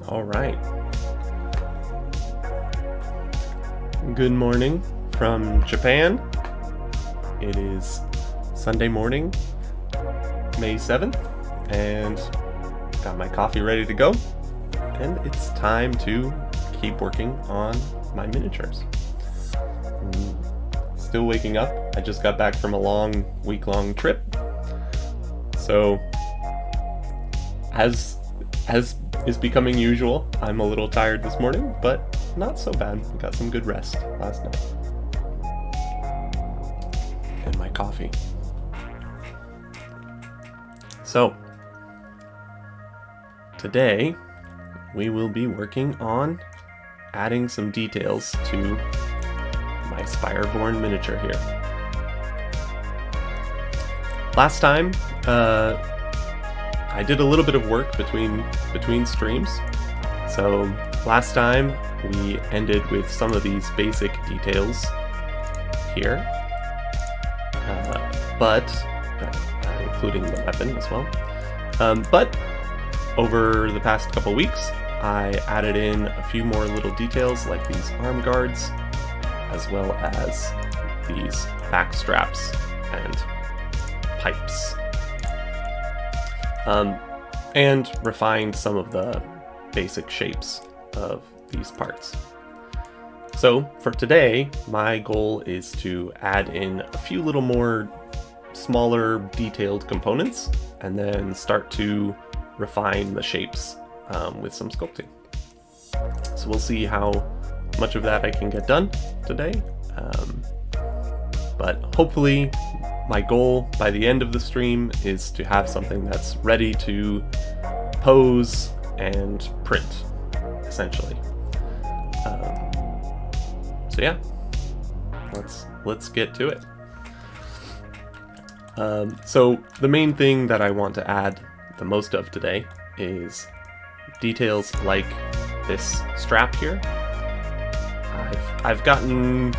All right. Good morning from Japan. It is Sunday morning, May 7th, and got my coffee ready to go. And it's time to keep working on my miniatures. Still waking up. I just got back from a long week-long trip. So, as is becoming usual, I'm a little tired this morning, but not so bad. I got some good rest last night. And my coffee. So, today we will be working on adding some details to my Spire-Born miniature here. Last time, I did a little bit of work between streams. So last time we ended with some of these basic details here, including the weapon as well. But over the past couple weeks, I added in a few more little details like these arm guards, as well as these back straps and pipes. And refined some of the basic shapes of these parts. So for today, my goal is to add in a few little more smaller detailed components and then start to refine the shapes with some sculpting. So we'll see how much of that I can get done today. But hopefully my goal by the end of the stream is to have something that's ready to pose and print, essentially. So yeah, let's get to it. So the main thing that I want to add the most of today is details like this strap here. I've gotten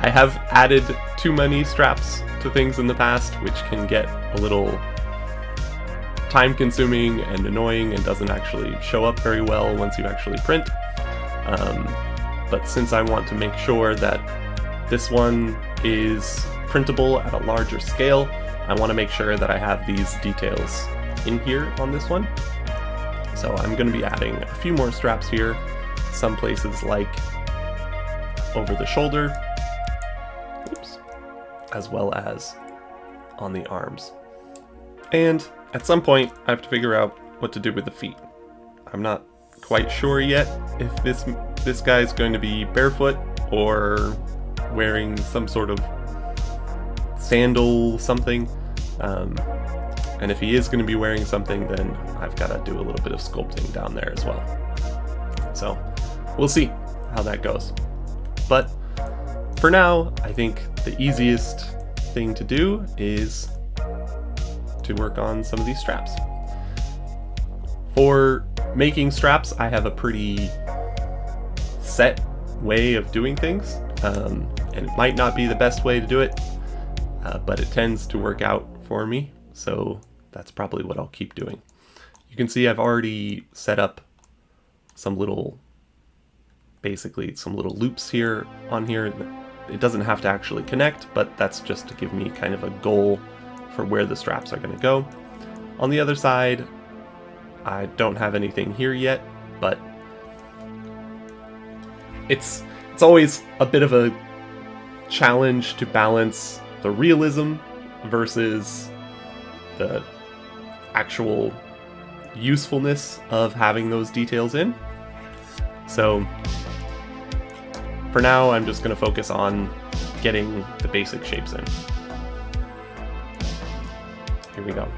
I have added too many straps to things in the past, which can get a little time-consuming and annoying and doesn't actually show up very well once you actually print. But since I want to make sure that this one is printable at a larger scale, I want to make sure that I have these details in here on this one. So I'm going to be adding a few more straps here, some places like over the shoulder, as well as on the arms. And at some point, I have to figure out what to do with the feet. I'm not quite sure yet if this guy's going to be barefoot or wearing some sort of sandal something. And if he is going to be wearing something, then I've got to do a little bit of sculpting down there as well. So we'll see. how that goes. But for now, I think the easiest thing to do is to work on some of these straps. For making straps, I have a pretty set way of doing things, and it might not be the best way to do it, but it tends to work out for me, so that's probably what I'll keep doing. You can see I've already set up some little, basically some little loops here on here. It doesn't have to actually connect, but that's just to give me kind of a goal for where the straps are going to go. On the other side, I don't have anything here yet, but it's always a bit of a challenge to balance the realism versus the actual usefulness of having those details in. So for now, I'm just going to focus on getting the basic shapes in. Here we go.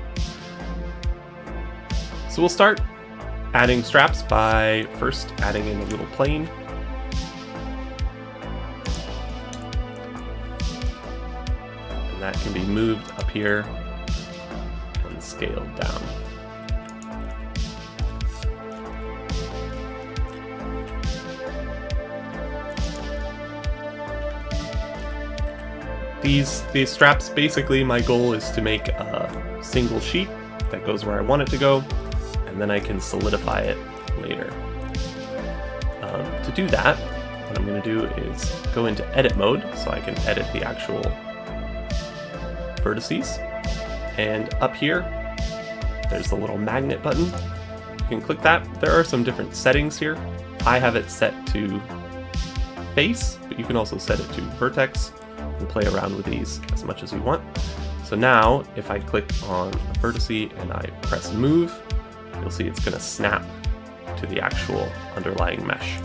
So we'll start adding straps by first adding in a little plane. And that can be moved up here and scaled down. These straps, basically my goal is to make a single sheet that goes where I want it to go, and then I can solidify it later. To do that, what I'm going to do is go into edit mode so I can edit the actual vertices. And up here, there's the little magnet button. You can click that. There are some different settings here. I have it set to face, but you can also set it to vertex and play around with these as much as you want. So now, if I click on a vertice and I press move, you'll see it's going to snap to the actual underlying mesh.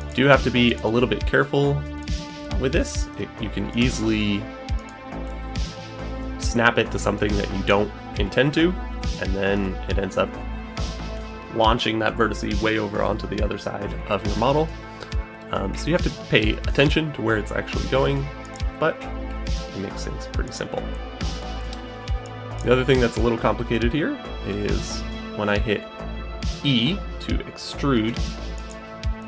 You do have to be a little bit careful with this. You can easily snap it to something that you don't intend to, and then it ends up launching that vertice way over onto the other side of your model. So you have to pay attention to where it's actually going, but it makes things pretty simple. The other thing that's a little complicated here is when I hit E to extrude,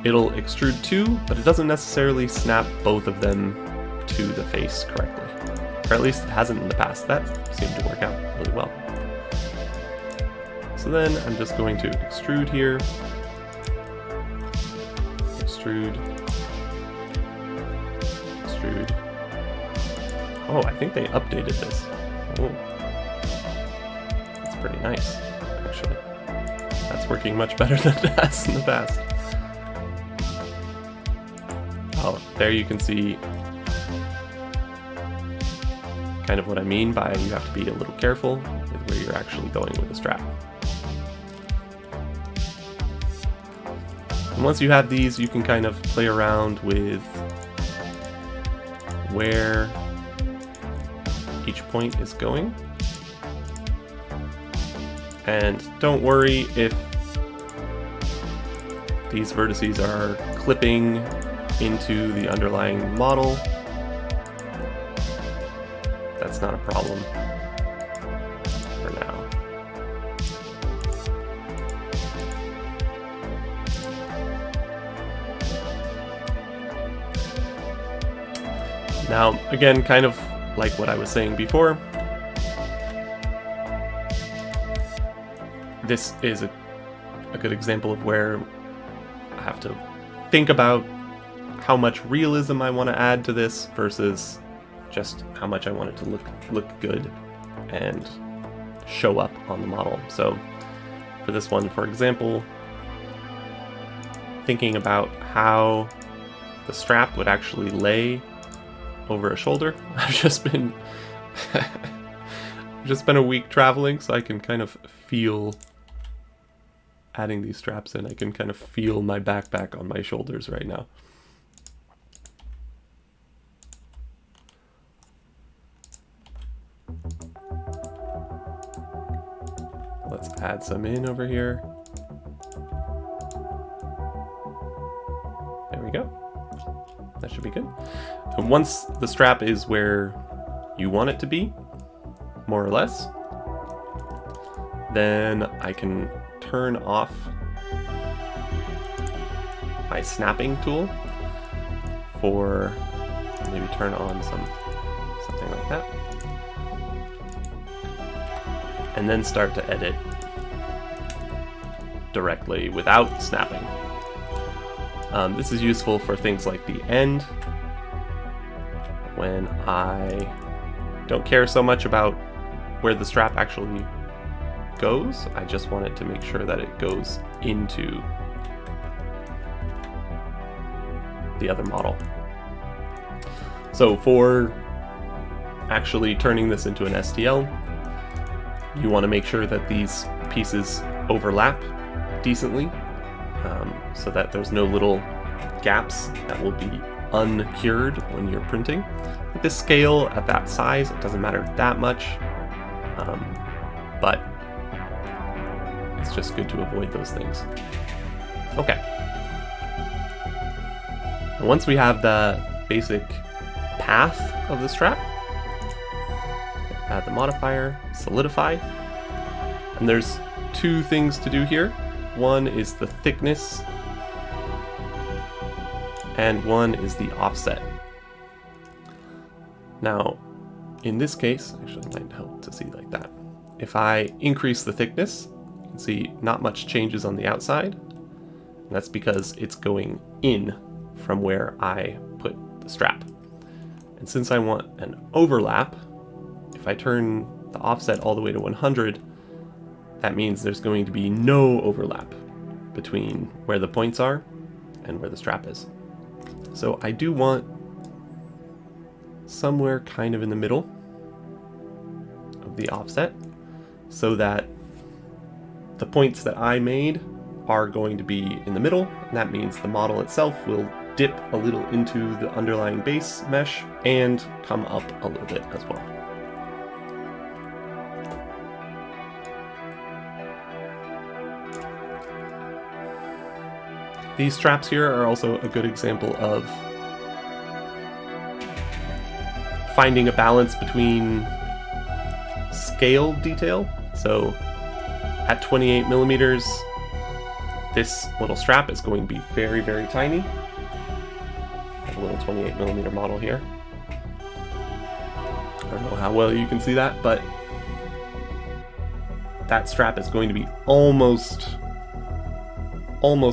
it'll extrude two, but it doesn't necessarily snap both of them to the face correctly. Or at least it hasn't in the past. That seemed to work out really well. So then I'm just going to extrude here. Extrude. Extrude. Oh, I think they updated this. Oh. That's pretty nice, actually. That's working much better than it has in the past. Oh, there you can see kind of what I mean by you have to be a little careful with where you're actually going with the strap. And once you have these, you can kind of play around with where each point is going. And don't worry if these vertices are clipping into the underlying model. That's not a problem for now. Now, again, kind of like what I was saying before, this is a good example of where I have to think about how much realism I want to add to this versus just how much I want it to look good and show up on the model. So for this one, for example, thinking about how the strap would actually lay over a shoulder. I've just been a week traveling, so I can kind of feel adding these straps in. I can kind of feel my backpack on my shoulders right now. Let's Add some in over here. There we go. That should be good. And once the strap is where you want it to be, more or less, then I can turn off my snapping tool for maybe turn on something like that, and then start to edit directly without snapping. This is useful for things like the end, when I don't care so much about where the strap actually goes. I just want it to make sure that it goes into the other model. So for actually turning this into an STL, you want to make sure that these pieces overlap decently, so that there's no little gaps that will be uncured when you're printing. At this scale, at that size, it doesn't matter that much, but it's just good to avoid those things. Okay. And once we have the basic path of the strap, add the modifier, solidify, and there's two things to do here. One is the thickness, and one is the offset. Now, in this case, actually it might help to see like that. If I increase the thickness, you can see not much changes on the outside, and that's because it's going in from where I put the strap. And since I want an overlap, if I turn the offset all the way to 100, that means there's going to be no overlap between where the points are and where the strap is. So I do want somewhere kind of in the middle of the offset, so that the points that I made are going to be in the middle, and that means the model itself will dip a little into the underlying base mesh and come up a little bit as well. These straps here are also a good example of finding a balance between scale detail. So at 28 millimeters, this little strap is going to be very, very tiny. I have a little 28 millimeter model here. I don't know how well you can see that, but that strap is going to be almost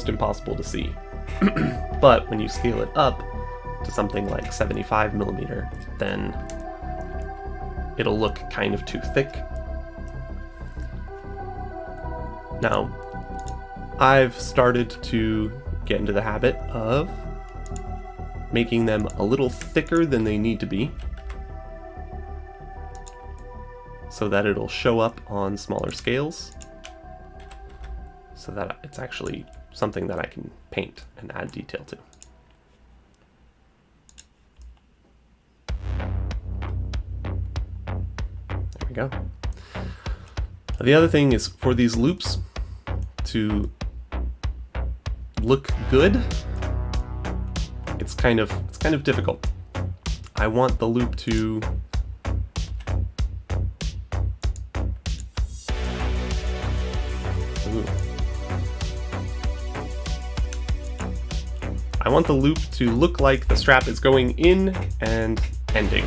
impossible to see. But when you scale it up to something like 75 millimeter, then it'll look kind of too thick. Now, I've started to get into the habit of making them a little thicker than they need to be, so that it'll show up on smaller scales, so that it's actually something that I can paint and add detail to. There we go. The other thing is, for these loops to look good, it's kind of difficult. I want the loop to look like the strap is going in and ending.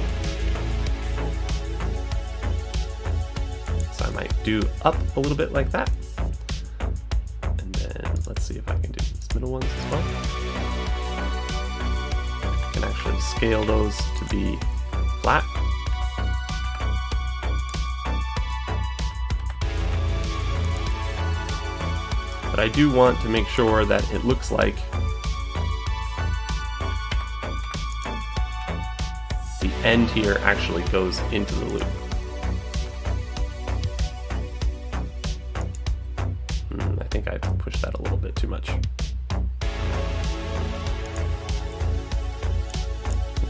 So I might do up a little bit like that. And then let's see if I can do these middle ones as well. I can actually scale those to be flat. But I do want to make sure that it looks like the end here actually goes into the loop. I think I pushed that a little bit too much. I'll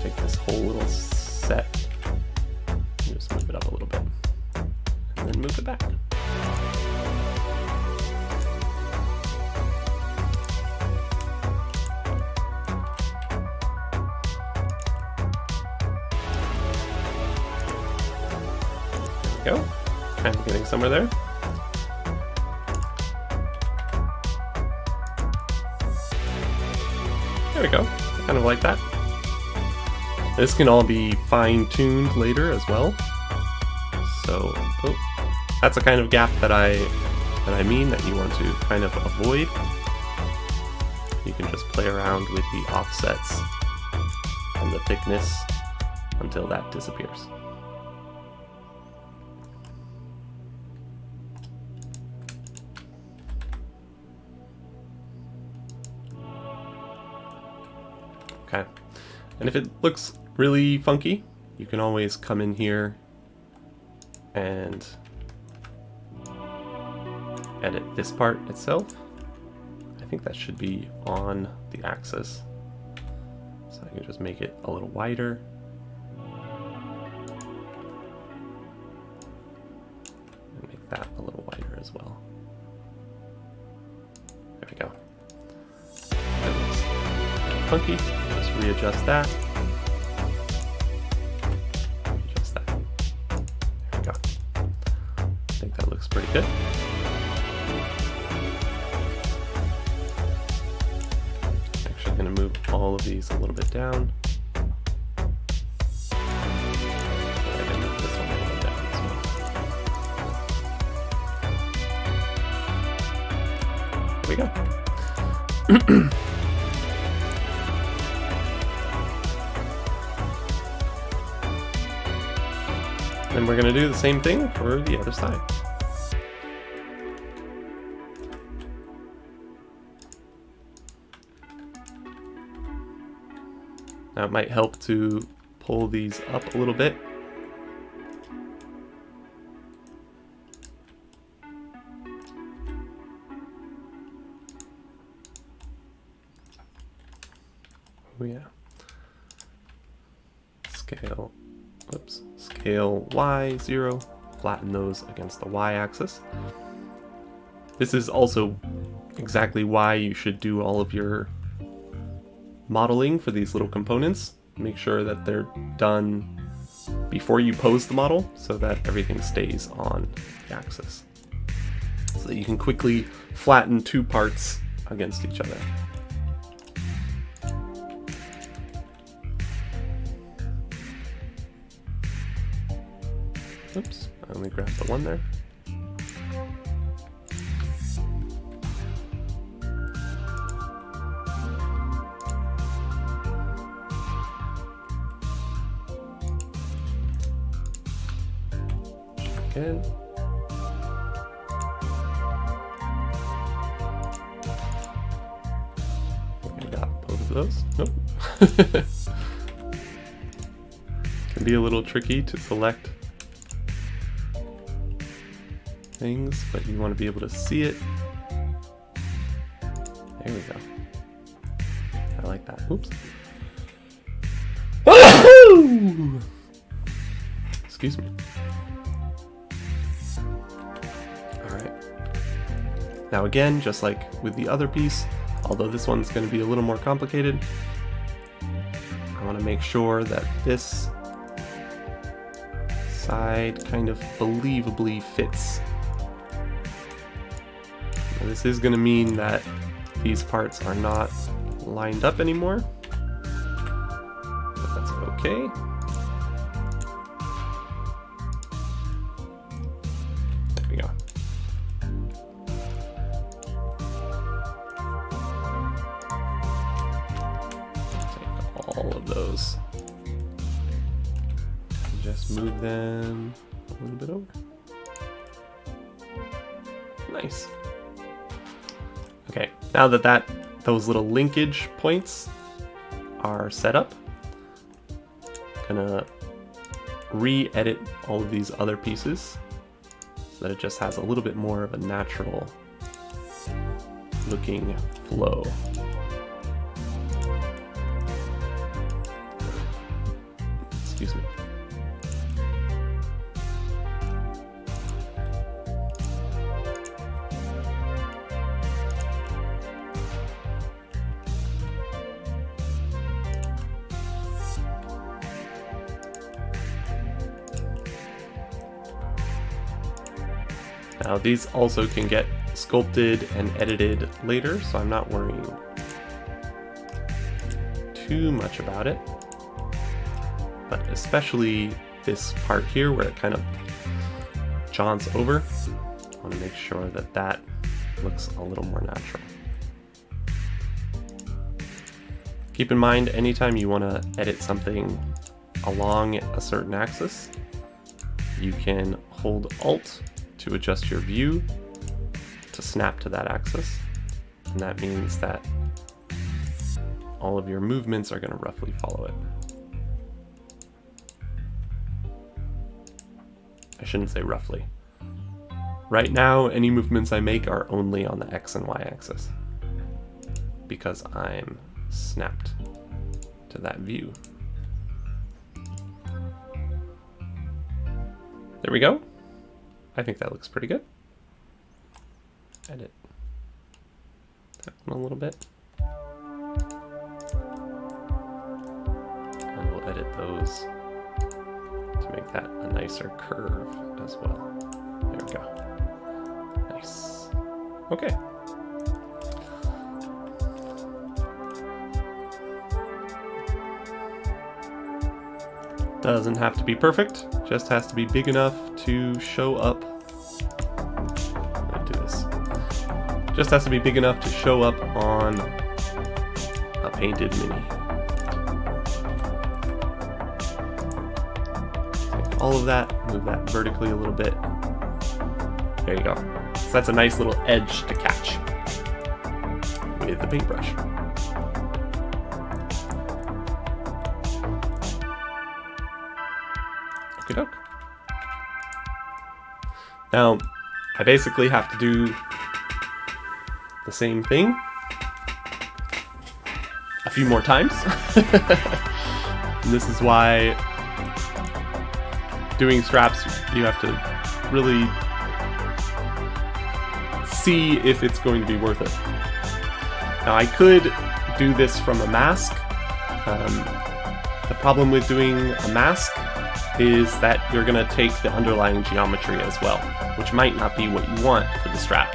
take this whole little set and just move it up a little bit, and then move it back. kind of getting somewhere there. There we go. Kind of like that. This can all be fine-tuned later as well. So, that's a kind of gap that I mean that you want to kind of avoid. You can just play around with the offsets and the thickness until that disappears. Okay, and if it looks really funky, you can always come in here and edit this part itself. I think that should be on the axis. So I can just make it a little wider. And make that a little wider as well. There we go. That looks funky. Just readjust that. Adjust that. There we go. I think that looks pretty good. Actually, going to move all of these a little bit down. I'm going to move this one a little down as well. There we go. Then we're going to do the same thing for the other side. Now it might help to pull these up a little bit. Oh yeah. Scale. Oops. Scale Y, 0, flatten those against the Y axis. This is also exactly why you should do all of your modeling for these little components. Make sure that they're done before you pose the model so that everything stays on the axis. So that you can quickly flatten two parts against each other. Oops, I only grabbed the one there. Again. I got both of those. Nope. Can be a little tricky to select things, but you want to be able to see it. There we go. I like that. Oops. Excuse me. Alright. Now again, just like with the other piece, although this one's going to be a little more complicated, I want to make sure that this side kind of believably fits. Now, this is going to mean that these parts are not lined up anymore, but that's okay. There we go. Take all of those and just move them a little bit over. Nice. Okay, now that those little linkage points are set up, I'm gonna re-edit all of these other pieces so that it just has a little bit more of a natural looking flow. Excuse me. Now these also can get sculpted and edited later, so I'm not worrying too much about it. But especially this part here where it kind of jaunts over, I want to make sure that that looks a little more natural. Keep in mind, anytime you want to edit something along a certain axis, you can hold Alt to adjust your view to snap to that axis, and that means that all of your movements are going to roughly follow it. I shouldn't say roughly. Right now, any movements I make are only on the X and Y axis because I'm snapped to that view. There we go. I think that looks pretty good. Edit that one a little bit. And we'll edit those to make that a nicer curve as well. There we go. Nice. Okay. Doesn't have to be perfect, just has to be big enough to show up. Let me do this. Just has to be big enough to show up on a painted mini. Take all of that, move that vertically a little bit. There you go. So that's a nice little edge to catch with the paintbrush. Okie doke. Now, I basically have to do the same thing a few more times. And this is why doing straps, you have to really see if it's going to be worth it. Now, I could do this from a mask. The problem with doing a mask is that you're going to take the underlying geometry as well, which might not be what you want for the strap.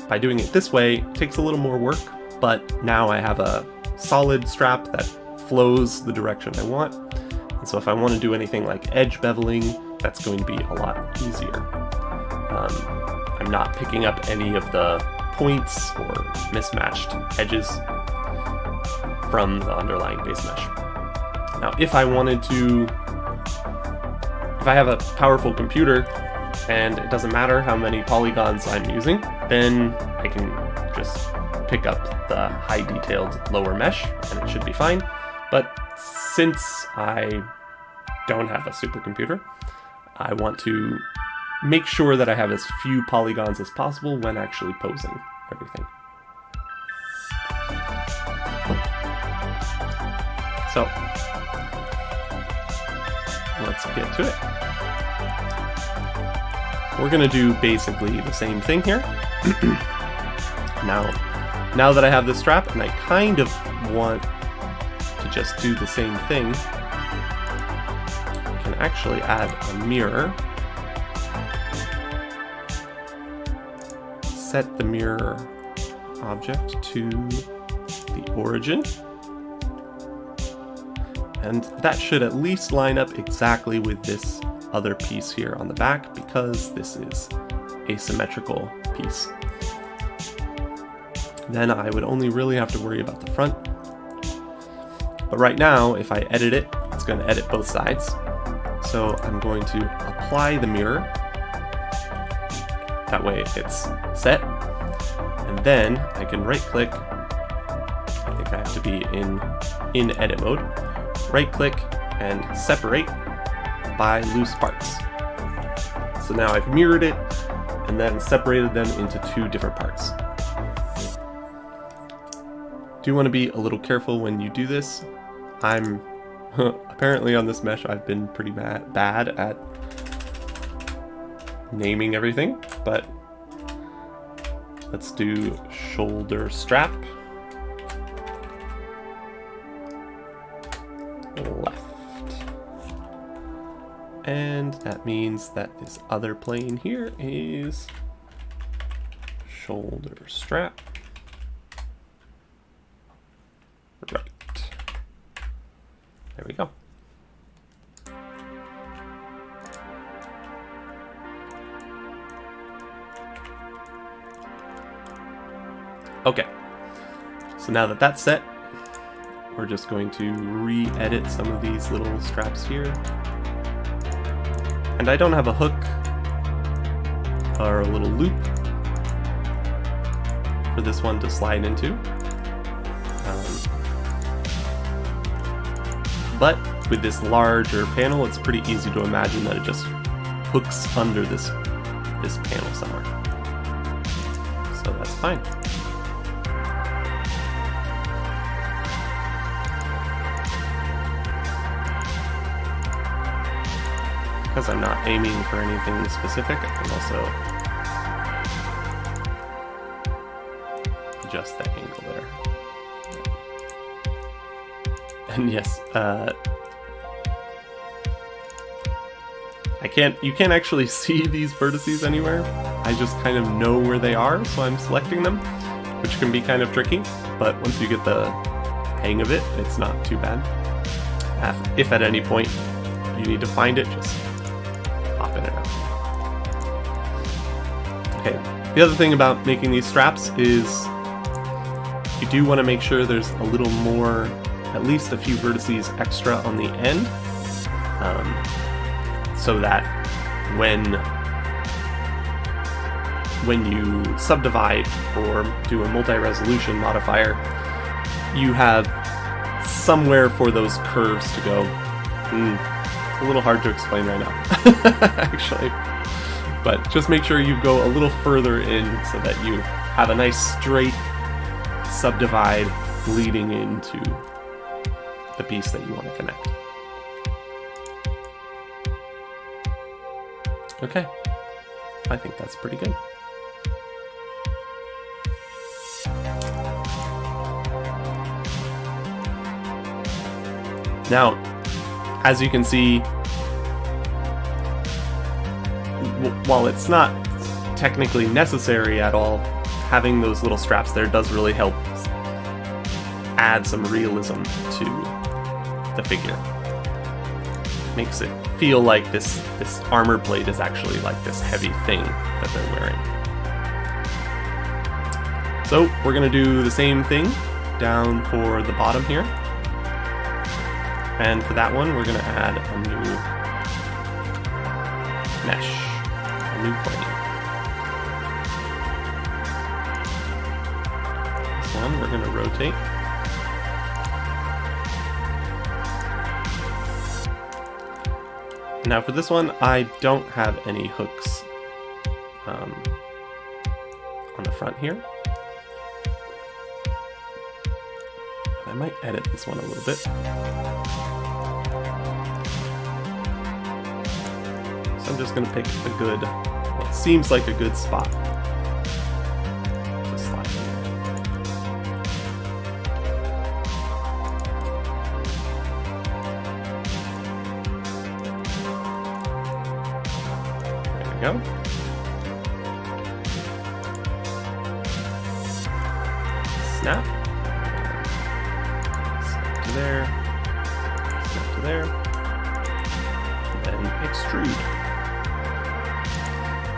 By doing it this way, it takes a little more work, but now I have a solid strap that flows the direction I want. And so if I want to do anything like edge beveling, that's going to be a lot easier. I'm not picking up any of the points or mismatched edges from the underlying base mesh. Now, if I have a powerful computer and it doesn't matter how many polygons I'm using, then I can just pick up the high detailed lower mesh and it should be fine. But since I don't have a supercomputer, I want to make sure that I have as few polygons as possible when actually posing everything. So, let's get to it. We're going to do basically the same thing here. Now that I have this strap and I kind of want to just do the same thing, I can actually add a mirror. Set the mirror object to the origin. And that should at least line up exactly with this other piece here on the back, because this is a symmetrical piece. Then I would only really have to worry about the front. But right now, if I edit it, it's going to edit both sides. So I'm going to apply the mirror. That way it's set. And then I can right click. I think I have to be in edit mode. Right click and separate by loose parts. So now I've mirrored it and then separated them into two different parts. Do you want to be a little careful when you do this? I'm apparently on this mesh I've been pretty bad at naming everything, but let's do shoulder strap. Left. And that means that this other plane here is shoulder strap. Right. There we go. Okay. So now that that's set, we're just going to re-edit some of these little straps here. And I don't have a hook or a little loop for this one to slide into. But with this larger panel, it's pretty easy to imagine that it just hooks under this panel somewhere. So that's fine. Because I'm not aiming for anything specific, I can also adjust that angle there. And yes, you can't actually see these vertices anywhere. I just kind of know where they are, so I'm selecting them, which can be kind of tricky, but once you get the hang of it, it's not too bad. If at any point you need to find it, just pop in and out. Okay, the other thing about making these straps is you do want to make sure there's a little more, at least a few vertices extra on the end, so that when you subdivide or do a multi-resolution modifier, you have somewhere for those curves to go. A little hard to explain right now, actually. But just make sure you go a little further in so that you have a nice straight subdivide leading into the piece that you want to connect. Okay, I think that's pretty good. Now, as you can see, while it's not technically necessary at all, having those little straps there does really help add some realism to the figure. Makes it feel like this armor plate is actually like this heavy thing that they're wearing. So we're going to do the same thing down for the bottom here. And for that one, we're going to add a new mesh, a new plane. This one we're going to rotate. Now for this one, I don't have any hooks on the front here. I might edit this one a little bit. So I'm just going to pick a good, what seems like a good spot to slide in there. There we go. Snap. There, snap to there, and then extrude.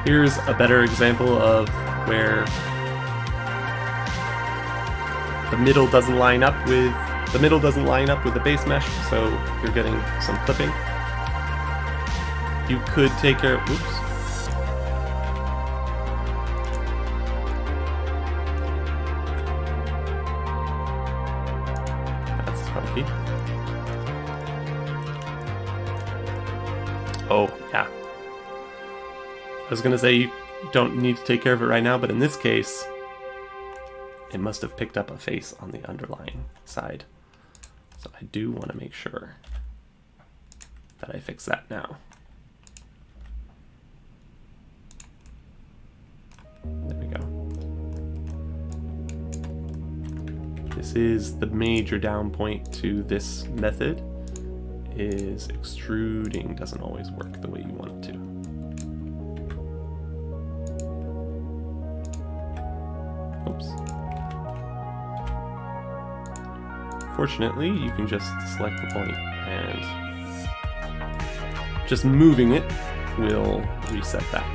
Here's a better example of where the middle doesn't line up with the base mesh, so you're getting some clipping. You could take care of, oops. Oh, yeah. I was gonna say you don't need to take care of it right now, but in this case, it must have picked up a face on the underlying side. So I do want to make sure that I fix that now. There we go. This is the major down point to this method, is extruding doesn't always work the way you want it to. Oops. Fortunately, you can just select the point and just moving it will reset that.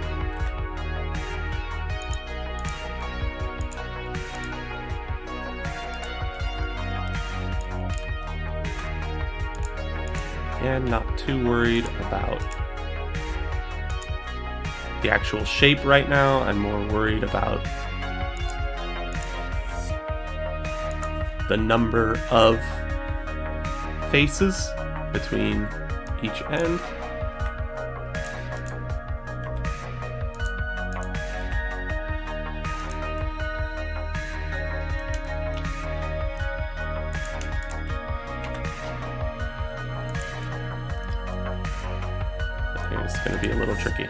And not too worried about the actual shape right now. I'm more worried about the number of faces between each end. It's going to be a little tricky.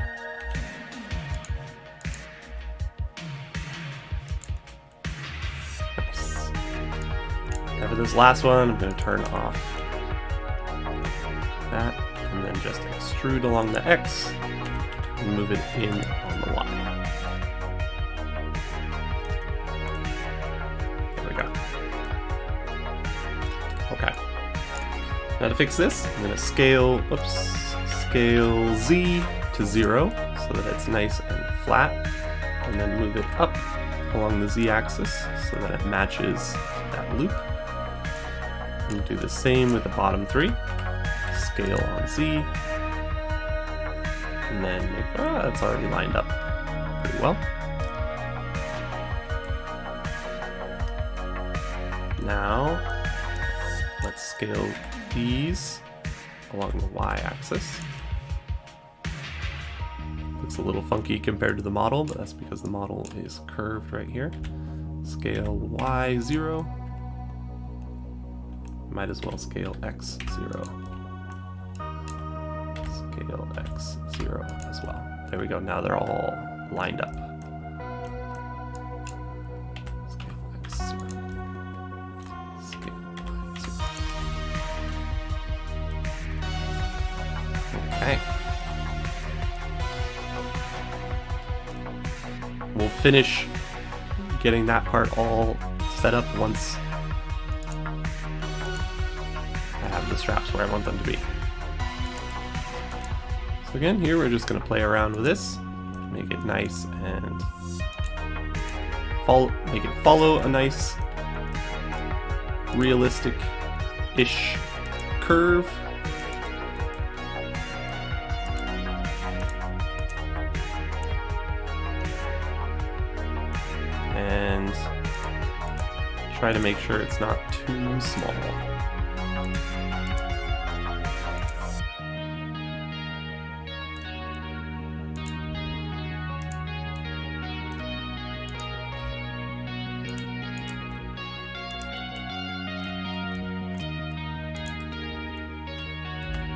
Nice. Now for this last one, I'm going to turn off that and then just extrude along the X and move it in on the Y. There we go. Okay. Now to fix this, I'm going to scale Z to 0 so that it's nice and flat, and then move it up along the Z axis so that it matches that loop. And do the same with the bottom 3. Scale on Z, and then it's already lined up pretty well. Now let's scale these along the Y axis. Looks a little funky compared to the model, but that's because the model is curved right here. Scale Y0. Might as well scale X0. Scale X0 as well. There we go, now they're all lined up. Scale X0. Scale Y0. Okay. We'll finish getting that part all set up once I have the straps where I want them to be. So again, here we're just going to play around with this, make it nice and make it follow a nice realistic-ish curve. And try to make sure it's not too small.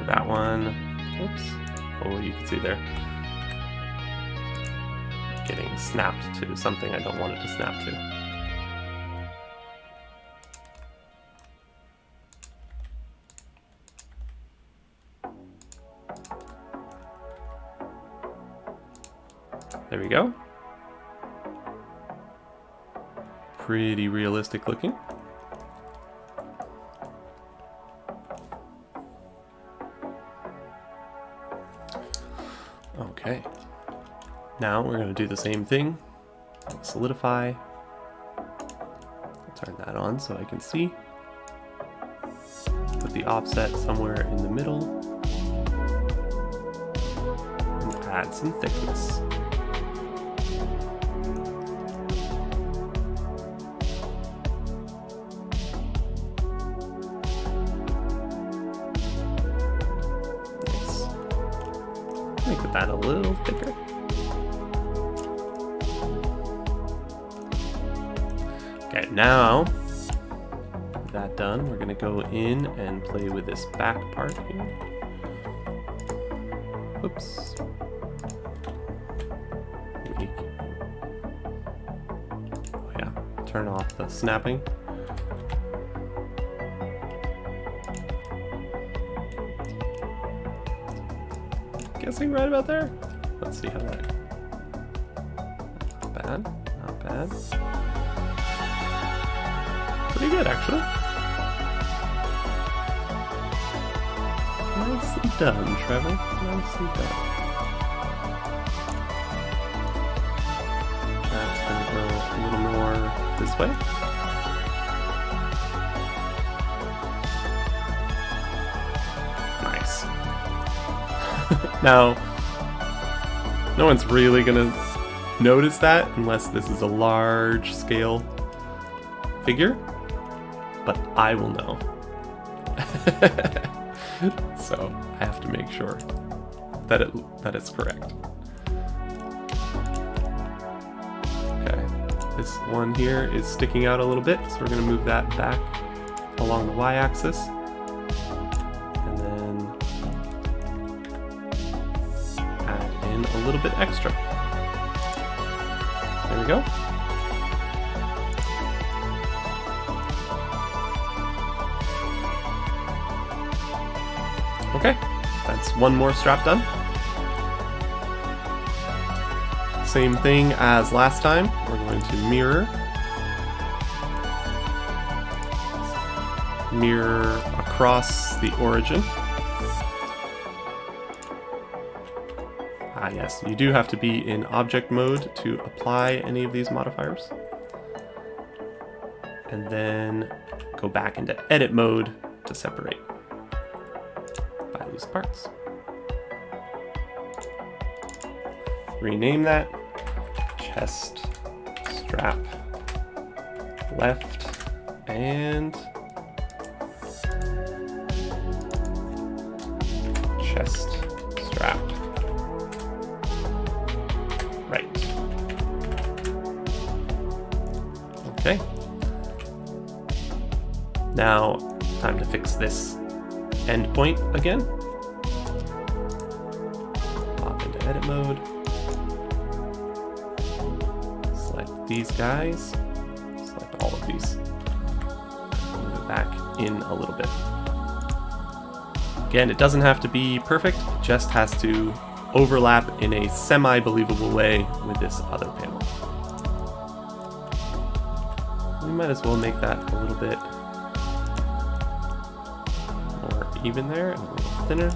That one, oops, oh, you can see there, getting snapped to something I don't want it to snap to. There we go. Pretty realistic looking. Okay, now we're going to do the same thing. Solidify. Turn that on so I can see. Put the offset somewhere in the middle. And add some thickness. Make that a little thicker. Okay, now with that done, we're going to go in and play with this back part here. Oops. Oh yeah, turn off the snapping. guessing right about there. Let's see how that... Not bad, not bad. Pretty good, actually. Nicely done, Trevor. Nicely done. That's gonna go a little more this way. Nice. Now, no one's really gonna notice that unless this is a large scale figure, but I will know. So I have to make sure that it's correct. Okay, this one here is sticking out a little bit, so we're going to move that back along the y-axis, and then add in a little bit extra. There we go. Okay, that's one more strap done. Same thing as last time, we're going to mirror across the origin. Ah yes, you do have to be in object mode to apply any of these modifiers. And then go back into edit mode to separate by these parts. Rename that chest strap left and chest strap right. Okay. Now, time to fix this endpoint again. Pop into edit mode. Select these guys. Select all of these. Move it back in a little bit. Again, it doesn't have to be perfect, it just has to overlap in a semi-believable way with this other panel. We might as well make that a little bit more even there and a little thinner.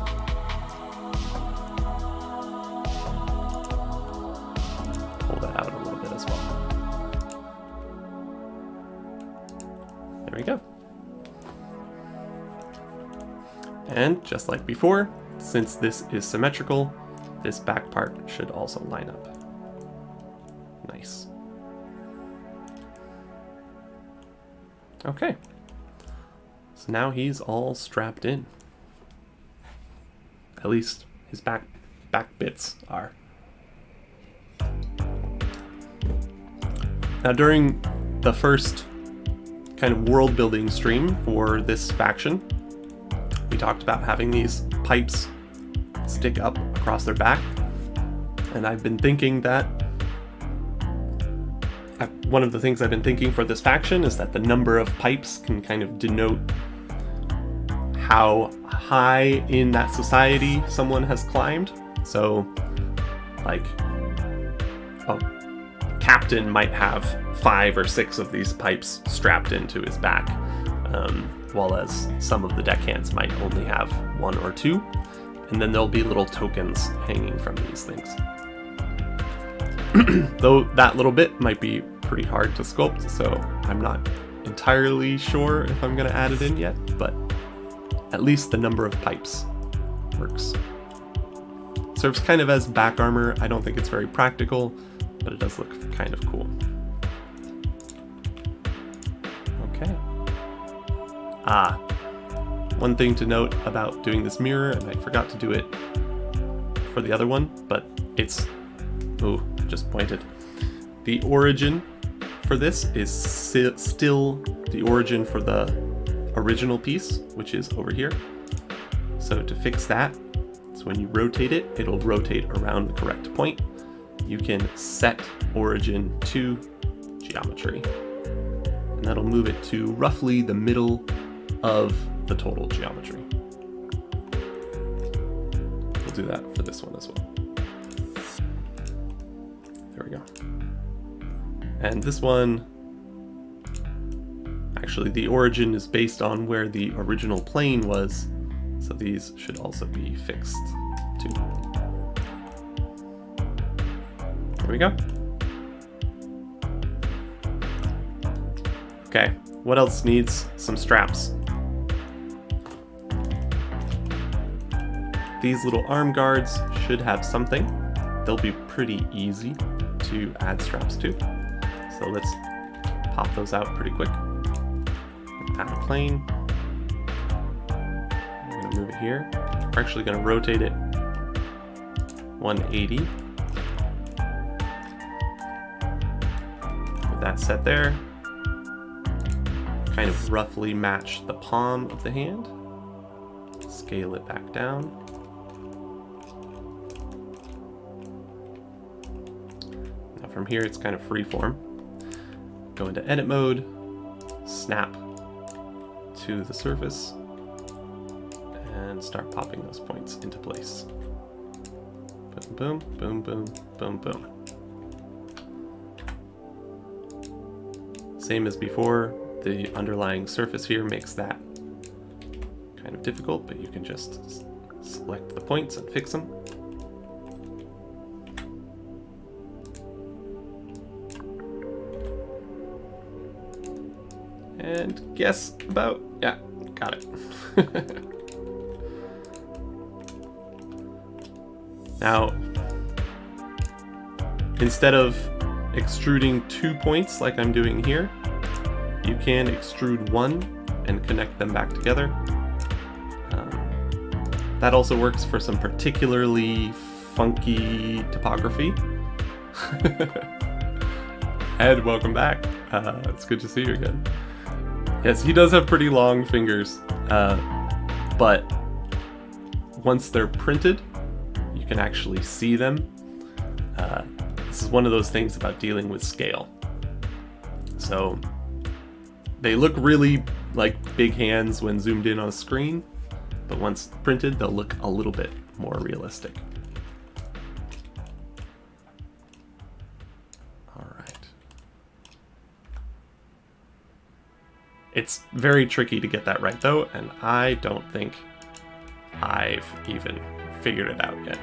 Pull that out a little bit as well. There we go. And just like before, since this is symmetrical, this back part should also line up. Nice. Okay. So now he's all strapped in. At least his back bits are. Now during the first kind of world building stream for this faction, we talked about having these pipes stick up across their back, and I've been thinking that one of the things I've been thinking for this faction is that the number of pipes can kind of denote how high in that society someone has climbed. So, like, a captain might have 5 or 6 of these pipes strapped into his back, while as some of the deckhands might only have 1 or 2, and then there'll be little tokens hanging from these things. Though that little bit might be pretty hard to sculpt, so I'm not entirely sure if I'm going to add it in yet, but at least the number of pipes works. Serves kind of as back armor. I don't think it's very practical, but it does look kind of cool. Okay. One thing to note about doing this mirror, and I forgot to do it for the other one, but it's... Ooh, just pointed. The origin for this is still the origin for the original piece, which is over here. So to fix that, so when you rotate it, it'll rotate around the correct point. You can set origin to geometry, and that'll move it to roughly the middle of the total geometry. we'll do that for this one as well. There we go. And this one, actually the origin is based on where the original plane was, so these should also be fixed too. There we go. Okay, what else needs some straps? These little arm guards should have something. They'll be pretty easy to add straps to. So let's pop those out pretty quick. Add a plane. We're gonna move it here. We're actually gonna rotate it 180. With that set there, kind of roughly match the palm of the hand. Scale it back down. Now from here it's kind of free form. Go into edit mode, snap to the surface, and start popping those points into place. Boom, boom, boom, boom, boom, boom. Same as before, the underlying surface here makes that kind of difficult, but you can just select the points and fix them. And guess about, yeah, got it. Now, instead of extruding 2 points like I'm doing here, you can extrude one and connect them back together. That also works for some particularly funky topography. Ed, welcome back. It's good to see you again. Yes, he does have pretty long fingers, but once they're printed, you can actually see them. This is one of those things about dealing with scale. So they look really like big hands when zoomed in on a screen, but once printed, they'll look a little bit more realistic. All right. It's very tricky to get that right though, and I don't think I've even figured it out yet.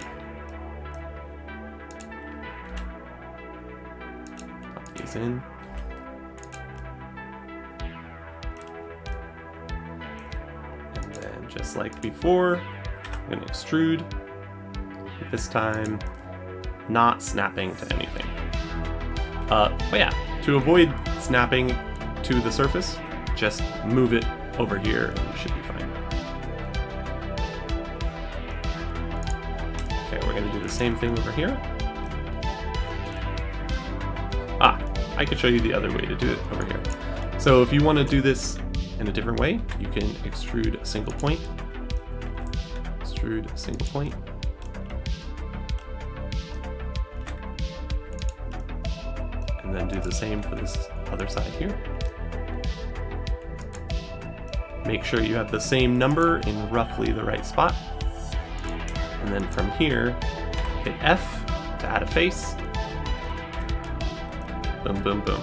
Pop these in. And then just like before, I'm going to extrude. This time, not snapping to anything. But yeah, to avoid snapping to the surface, just move it over here and you should be fine. Okay, we're gonna do the same thing over here. I could show you the other way to do it over here. So if you want to do this in a different way, you can extrude a single point. Extrude a single point. And then do the same for this other side here. Make sure you have the same number in roughly the right spot. And then from here, hit F to add a face. Boom, boom, boom.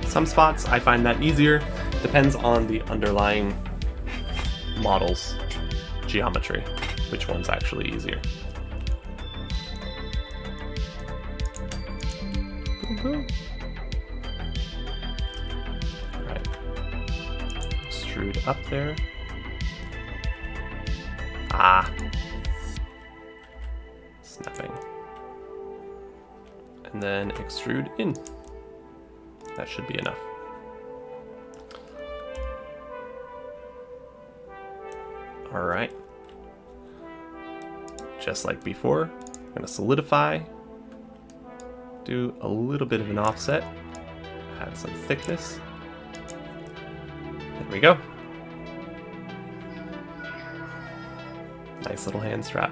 Some spots I find that easier. Depends on the underlying model's geometry, which one's actually easier. Alright. Extrude up there. Snapping. And then extrude in. That should be enough. Alright. Just like before, I'm going to solidify. Do a little bit of an offset. Add some thickness. There we go. Nice little hand strap.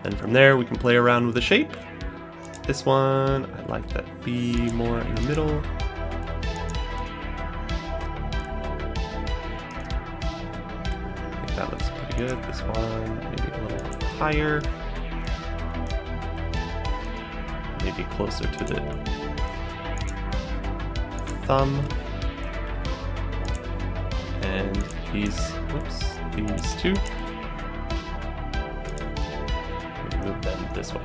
Then from there we can play around with the shape. This one, I like that B more in the middle. I think that looks pretty good. This one, maybe a little higher. Maybe closer to the thumb. And these two. Move them this way.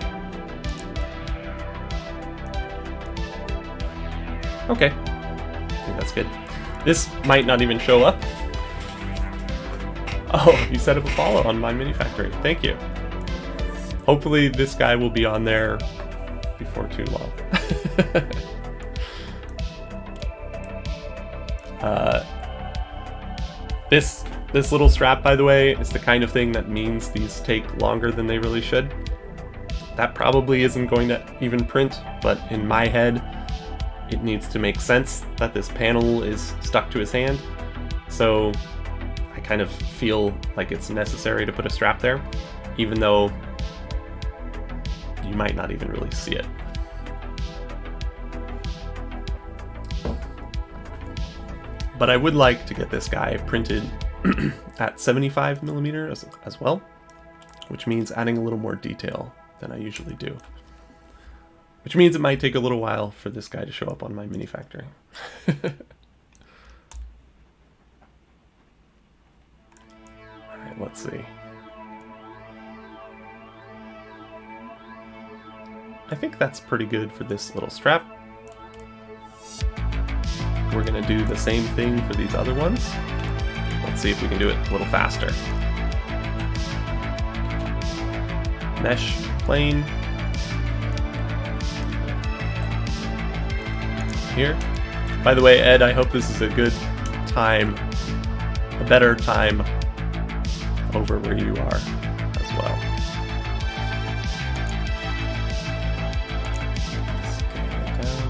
Okay, I think that's good. This might not even show up. Oh, you set up a follow on my mini factory. Thank you. Hopefully this guy will be on there before too long. This little strap, by the way, is the kind of thing that means these take longer than they really should. That probably isn't going to even print, but in my head, it needs to make sense that this panel is stuck to his hand. So I kind of feel like it's necessary to put a strap there, even though you might not even really see it. But I would like to get this guy printed at 75mm as well, which means adding a little more detail than I usually do. Which means it might take a little while for this guy to show up on my mini factory. Alright, let's see. I think that's pretty good for this little strap. We're gonna do the same thing for these other ones. Let's see if we can do it a little faster. Mesh plane. Here. By the way, Ed, I hope this is a good time, a better time over where you are as well. Scale it down.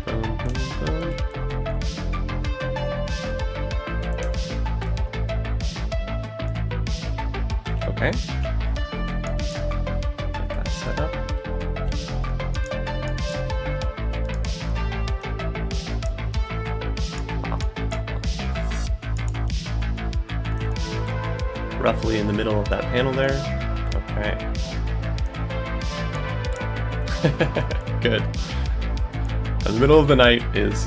Boom, boom, boom. Okay. Get that set up. Roughly in the middle of that panel there. Okay. Good. The middle of the night is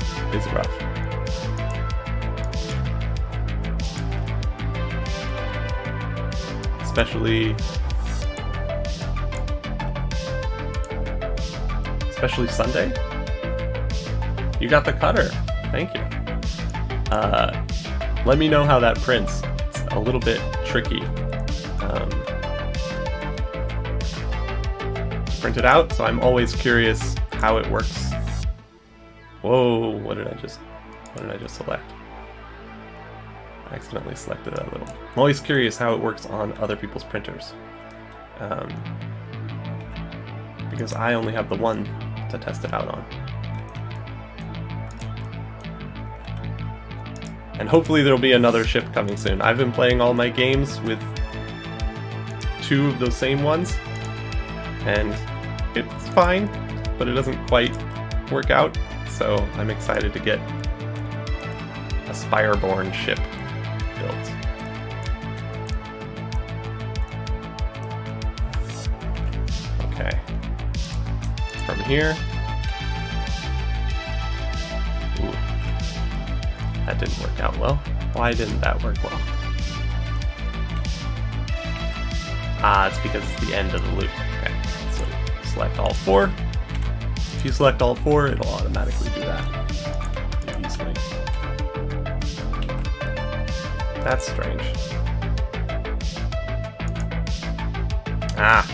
rough. Especially Sunday. You got the cutter. Thank you. Let me know how that prints. It's a little bit tricky to print it out, so I'm always curious how it works. Whoa! What did I just select? I accidentally selected that little. I'm always curious how it works on other people's printers. Because I only have the one to test it out on. And hopefully there'll be another ship coming soon. I've been playing all my games with 2 of those same ones, and it's fine, but it doesn't quite work out, so I'm excited to get a Spire-Born ship built. Okay. From here. Ooh. That didn't work out well. Why didn't that work well? Ah, it's because it's the end of the loop. Okay, so select all 4. If you select all 4, it'll automatically do that. Easily. That's strange. Ah!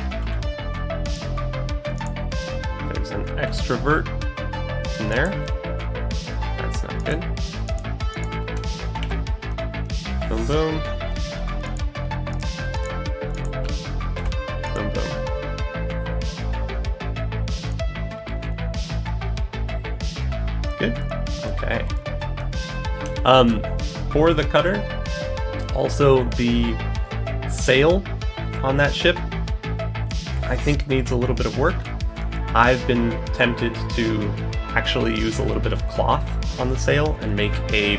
There's an extrovert in there. That's not good. Boom, boom. Boom, boom. Okay. For the cutter, also the sail on that ship, I think needs a little bit of work. I've been tempted to actually use a little bit of cloth on the sail and make a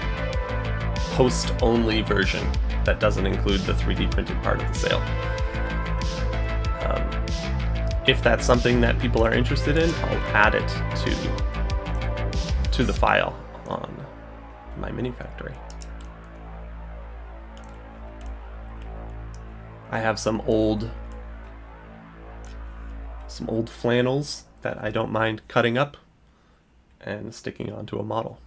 post-only version that doesn't include the 3D printed part of the sail. If that's something that people are interested in, I'll add it to the file on my mini factory. I have some old flannels that I don't mind cutting up and sticking onto a model.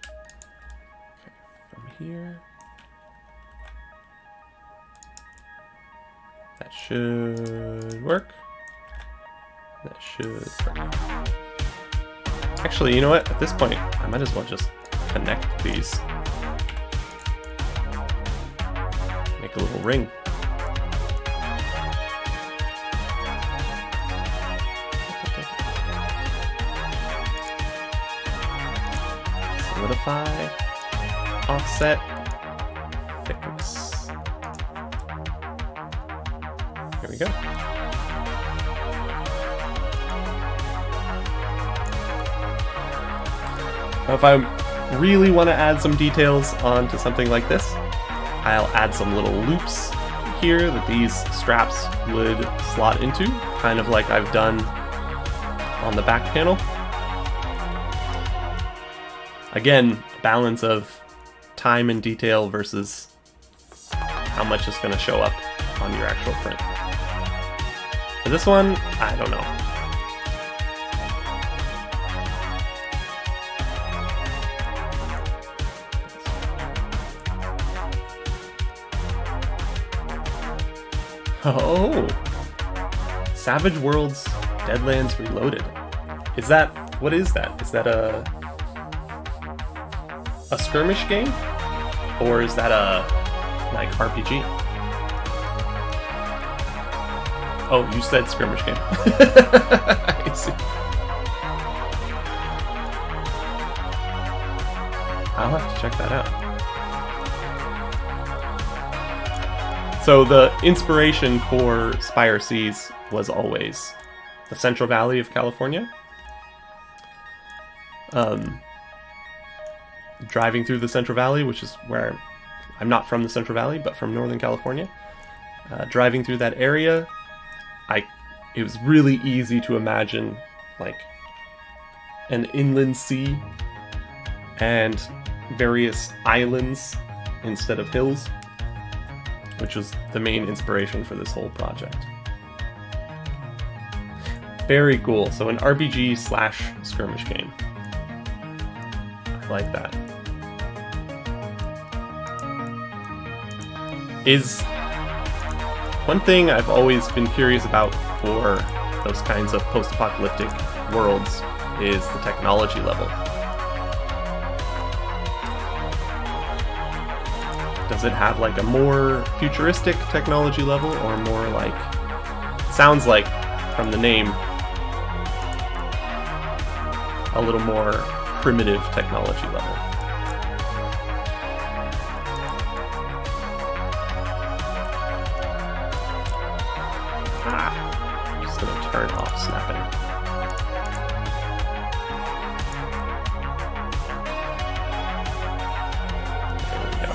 Okay, from here. That should work. That should work. Actually, you know what? At this point, I might as well just connect these. Make a little ring. Solidify. Offset. Thickness. Here we go. Now if I really want to add some details onto something like this, I'll add some little loops here that these straps would slot into, kind of like I've done on the back panel. Again, balance of time and detail versus how much is going to show up on your actual print. For this one, I don't know. Oh! Savage Worlds Deadlands Reloaded. Is that... what is that? Is that a skirmish game? Or is that a, like, RPG? Oh, you said skirmish game. I see. I'll have to check that out. So the inspiration for Spire Seas was always the Central Valley of California. Driving through the Central Valley, which is where I'm not from the Central Valley, but from Northern California. Driving through that area, it was really easy to imagine like an inland sea and various islands instead of hills, which was the main inspiration for this whole project. Very cool. So an RPG / skirmish game. I like that. Is one thing I've always been curious about for those kinds of post-apocalyptic worlds is the technology level. Does it have like a more futuristic technology level or more like, sounds like from the name, a little more primitive technology level? I'm just gonna turn off snapping. There we go.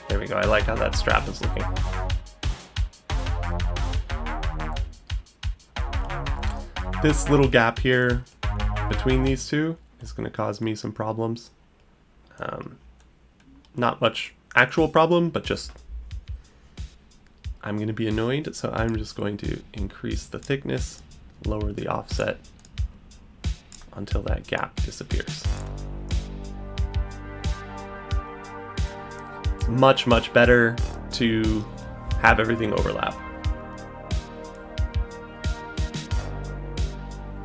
There we go. I like how that strap is looking. This little gap here between these two is going to cause me some problems. Not much actual problem, but just I'm going to be annoyed, so I'm just going to increase the thickness, lower the offset until that gap disappears. It's much, much better to have everything overlap.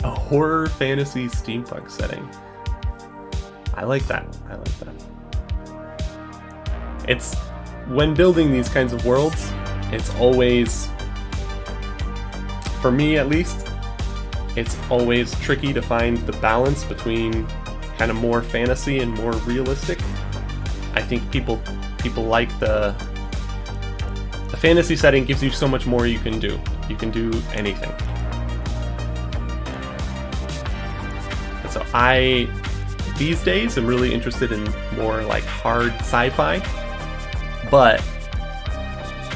A horror fantasy steampunk setting. I like that. I like that. It's when building these kinds of worlds, it's always, for me at least, it's always tricky to find the balance between kind of more fantasy and more realistic. I think people like the fantasy setting gives you so much more you can do. You can do anything. And so I, these days, am really interested in more like hard sci-fi, but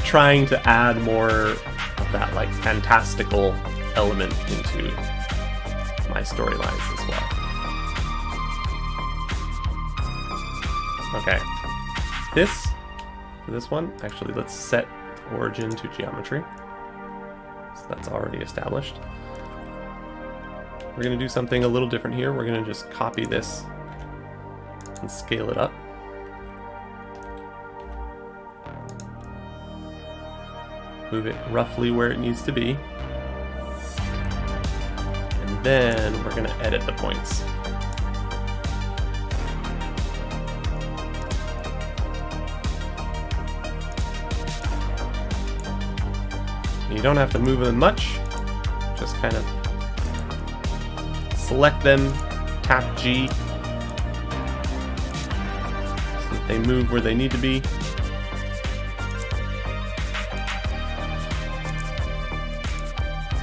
trying to add more of that like fantastical element into my storylines as well. Okay, for this one, actually let's set origin to geometry. So that's already established. We're going to do something a little different here. We're going to just copy this and scale it up. Move it roughly where it needs to be. And then we're going to edit the points. You don't have to move them much, just kind of select them, tap G, so that they move where they need to be.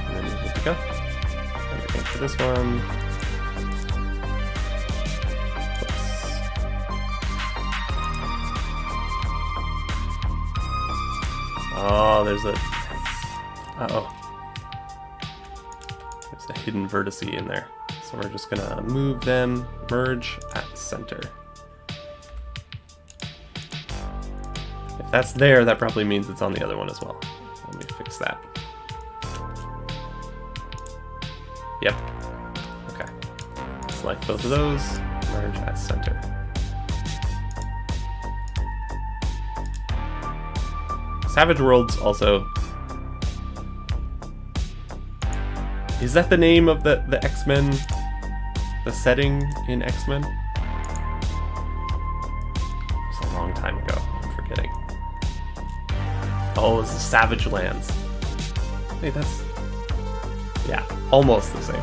And then here we go. And again for this one. Oh, there's a... Uh-oh. There's a hidden vertex in there. So we're just gonna move them, merge at center. If that's there, that probably means it's on the other one as well. Let me fix that. Yep. Okay. Select both of those, merge at center. Savage Worlds also... Is that the name of the X-Men? The setting in X-Men? It was a long time ago. I'm forgetting. Oh, it's the Savage Lands. Hey, that's... Yeah, almost the same.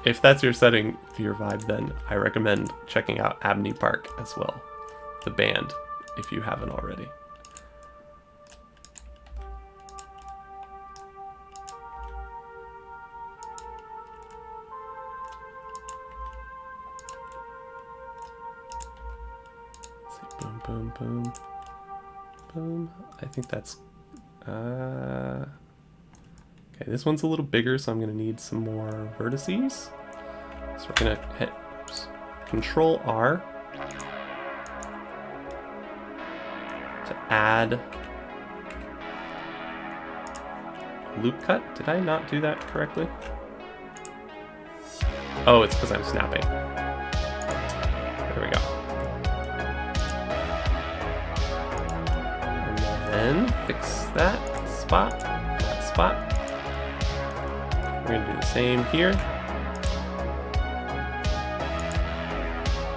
If that's your setting for your vibe, then I recommend checking out Abney Park as well, the band, if you haven't already. Let's see, boom, boom, boom, boom. I think that's... Okay, this one's a little bigger, so I'm going to need some more vertices. So we're going to hit Control R to add loop cut. Did I not do that correctly? Oh, it's because I'm snapping. There we go. And then fix that spot, that spot. We're going to do the same here.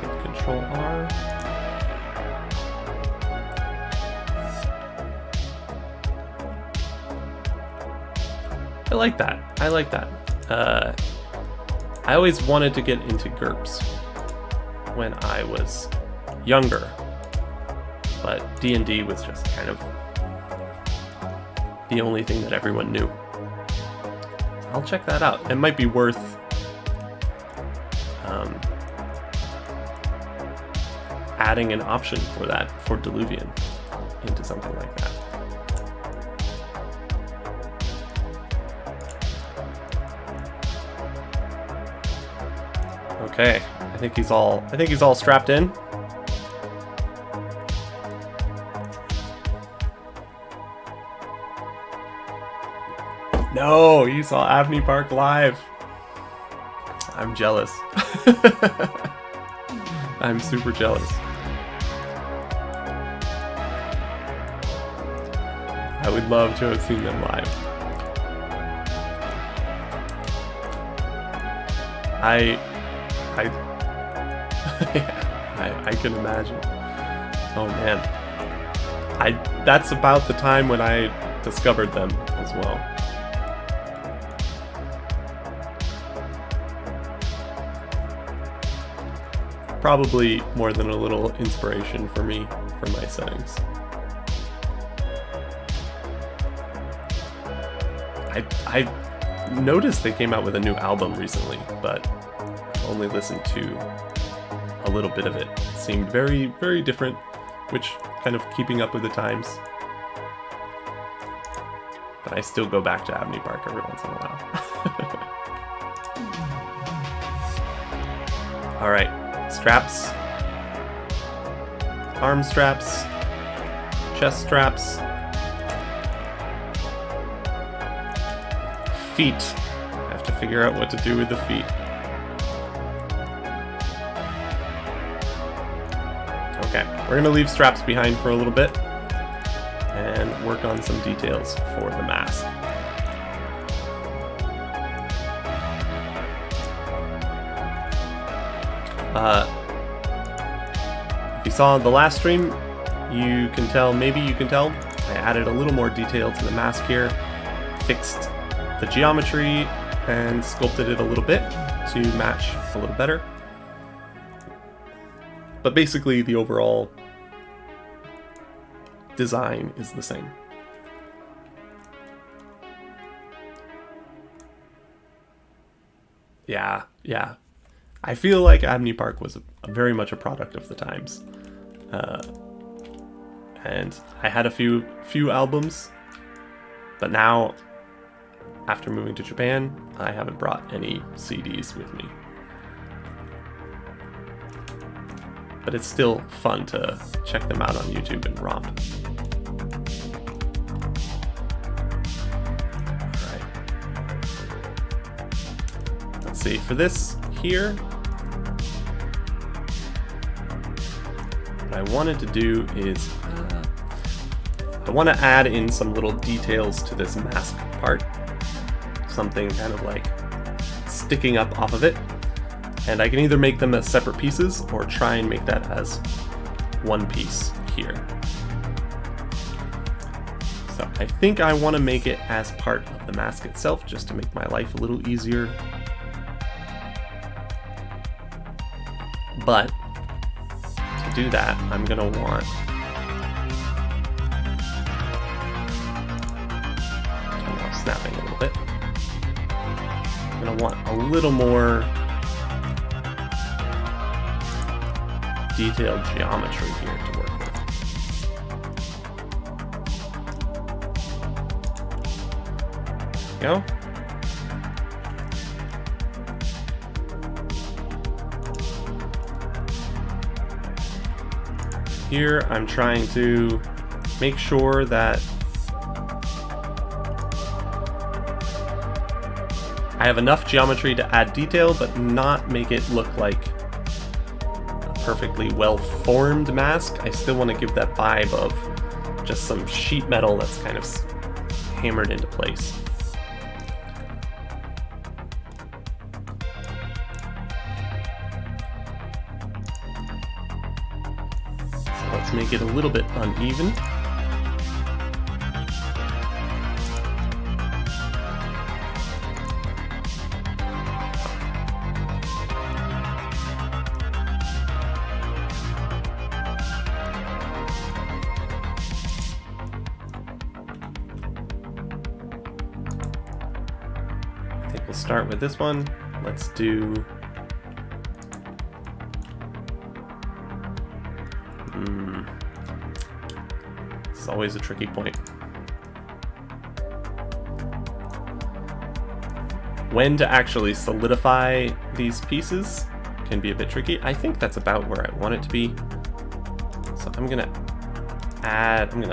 Hit Control R. I like that. I like that. I always wanted to get into GURPS when I was younger, but D&D was just kind of the only thing that everyone knew. I'll check that out. It might be worth adding an option for that, for Diluvian, into something like that. Okay, I think he's all strapped in. No, you saw Abney Park live. I'm jealous. I'm super jealous. I would love to have seen them live. I can imagine. Oh man. That's about the time when I discovered them as well. Probably more than a little inspiration for me for my settings. I noticed they came out with a new album recently, but only listened to a little bit of it. It seemed very, very different, which kind of keeping up with the times. But I still go back to Abney Park every once in a while. All right, straps, arm straps, chest straps, feet. I have to figure out what to do with the feet. Okay, we're gonna leave straps behind for a little bit and work on some details for the mask. If you saw the last stream, maybe you can tell, I added a little more detail to the mask here, fixed the geometry and sculpted it a little bit to match a little better. But basically the overall design is the same. Yeah. I feel like Abney Park was very much a product of the times. And I had a few albums, but now, after moving to Japan, I haven't brought any CDs with me. But it's still fun to check them out on YouTube and romp. Alright. Let's see, for this here, what I wanted to do is, I want to add in some little details to this mask part. Something kind of like sticking up off of it. And I can either make them as separate pieces or try and make that as one piece here. So I think I want to make it as part of the mask itself just to make my life a little easier. But to do that, I'm going to want snapping a little bit. I'm going to want a little more detailed geometry here to work with. There we go. Here I'm trying to make sure that I have enough geometry to add detail, but not make it look like a perfectly well-formed mask. I still want to give that vibe of just some sheet metal that's kind of hammered into place. So let's make it a little bit uneven. We'll start with this one. Let's do this is always a tricky point. When to actually solidify these pieces can be a bit tricky. I think that's about where I want it to be. So I'm gonna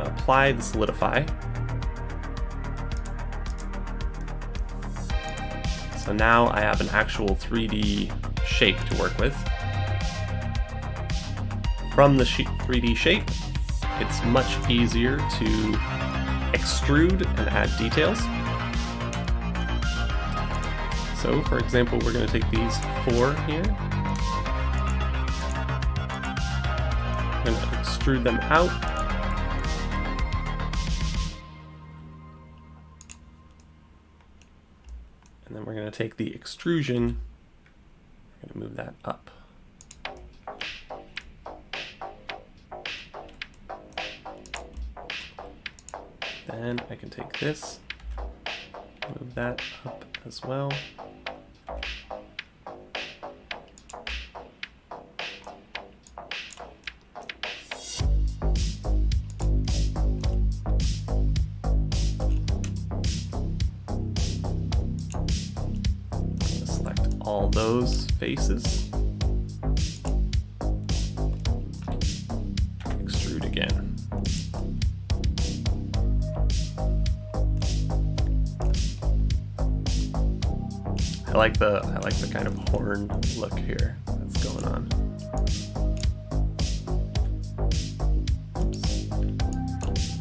apply the solidify. So now I have an actual 3D shape to work with. from the 3D shape, it's much easier to extrude and add details. So, for example, we're going to take these 4 here. I'm going to extrude them out. And then we're going to take the extrusion, we're going to move that up. Then I can take this, move that up as well. Select all those faces. Extrude again. I like the kind of horn look here that's going on. Oops.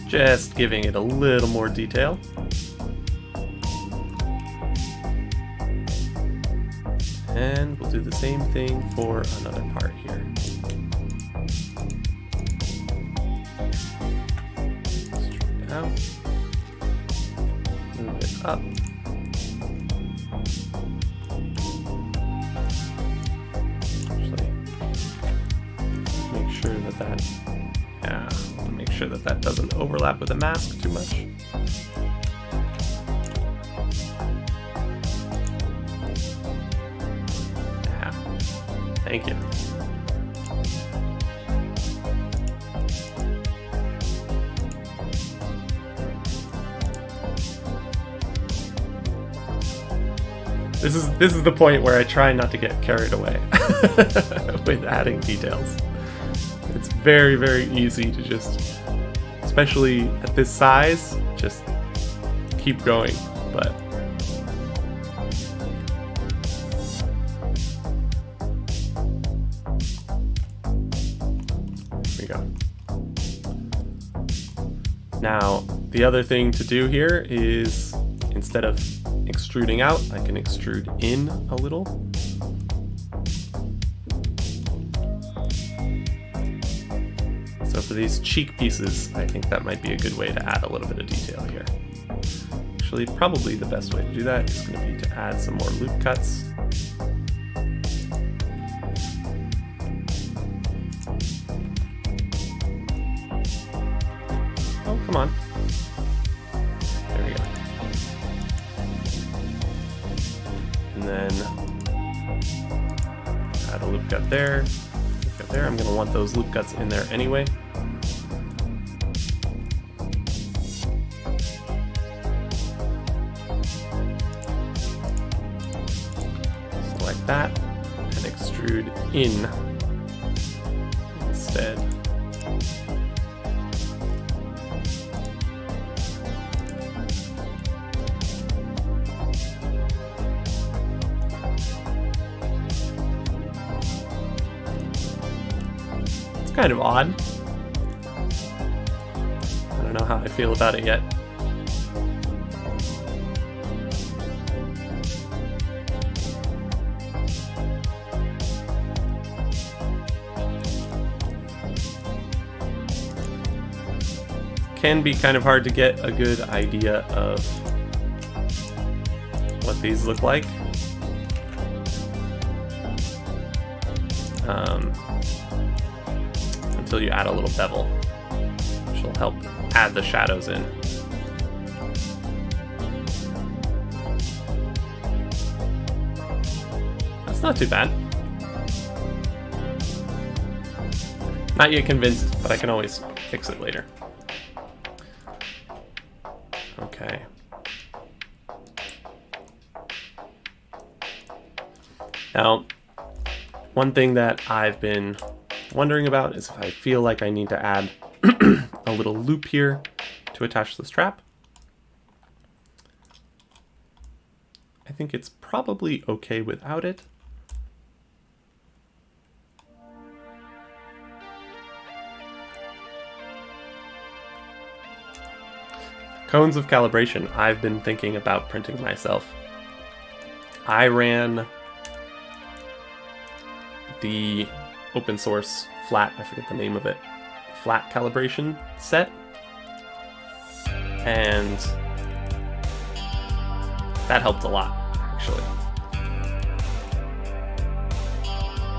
Just giving it a little more detail. And we'll do the same thing for another part here. Out, move it up, actually make sure that doesn't overlap with the mask too much. Yeah, thank you. This is the point where I try not to get carried away with adding details. It's very, very easy to just, especially at this size, just keep going, but there we go. Now, the other thing to do here is, instead of extruding out, I can extrude in a little. So for these cheek pieces, I think that might be a good way to add a little bit of detail here. Actually, probably the best way to do that is going to be to add some more loop cuts. Oh, come on. There we go. And then add a loop cut there. Loop cut there. I'm going to want those loop cuts in there anyway. Select that and extrude in instead. Kind of odd. I don't know how I feel about it yet. Can be kind of hard to get a good idea of what these look like. Until you add a little bevel, which will help add the shadows in. That's not too bad. Not yet convinced, but I can always fix it later. Okay. Now, one thing that I've been wondering about is if I feel like I need to add a little loop here to attach the strap. I think it's probably okay without it. Cones of calibration. I've been thinking about printing myself. I ran the open source flat, I forget the name of it, flat calibration set, and that helped a lot, actually.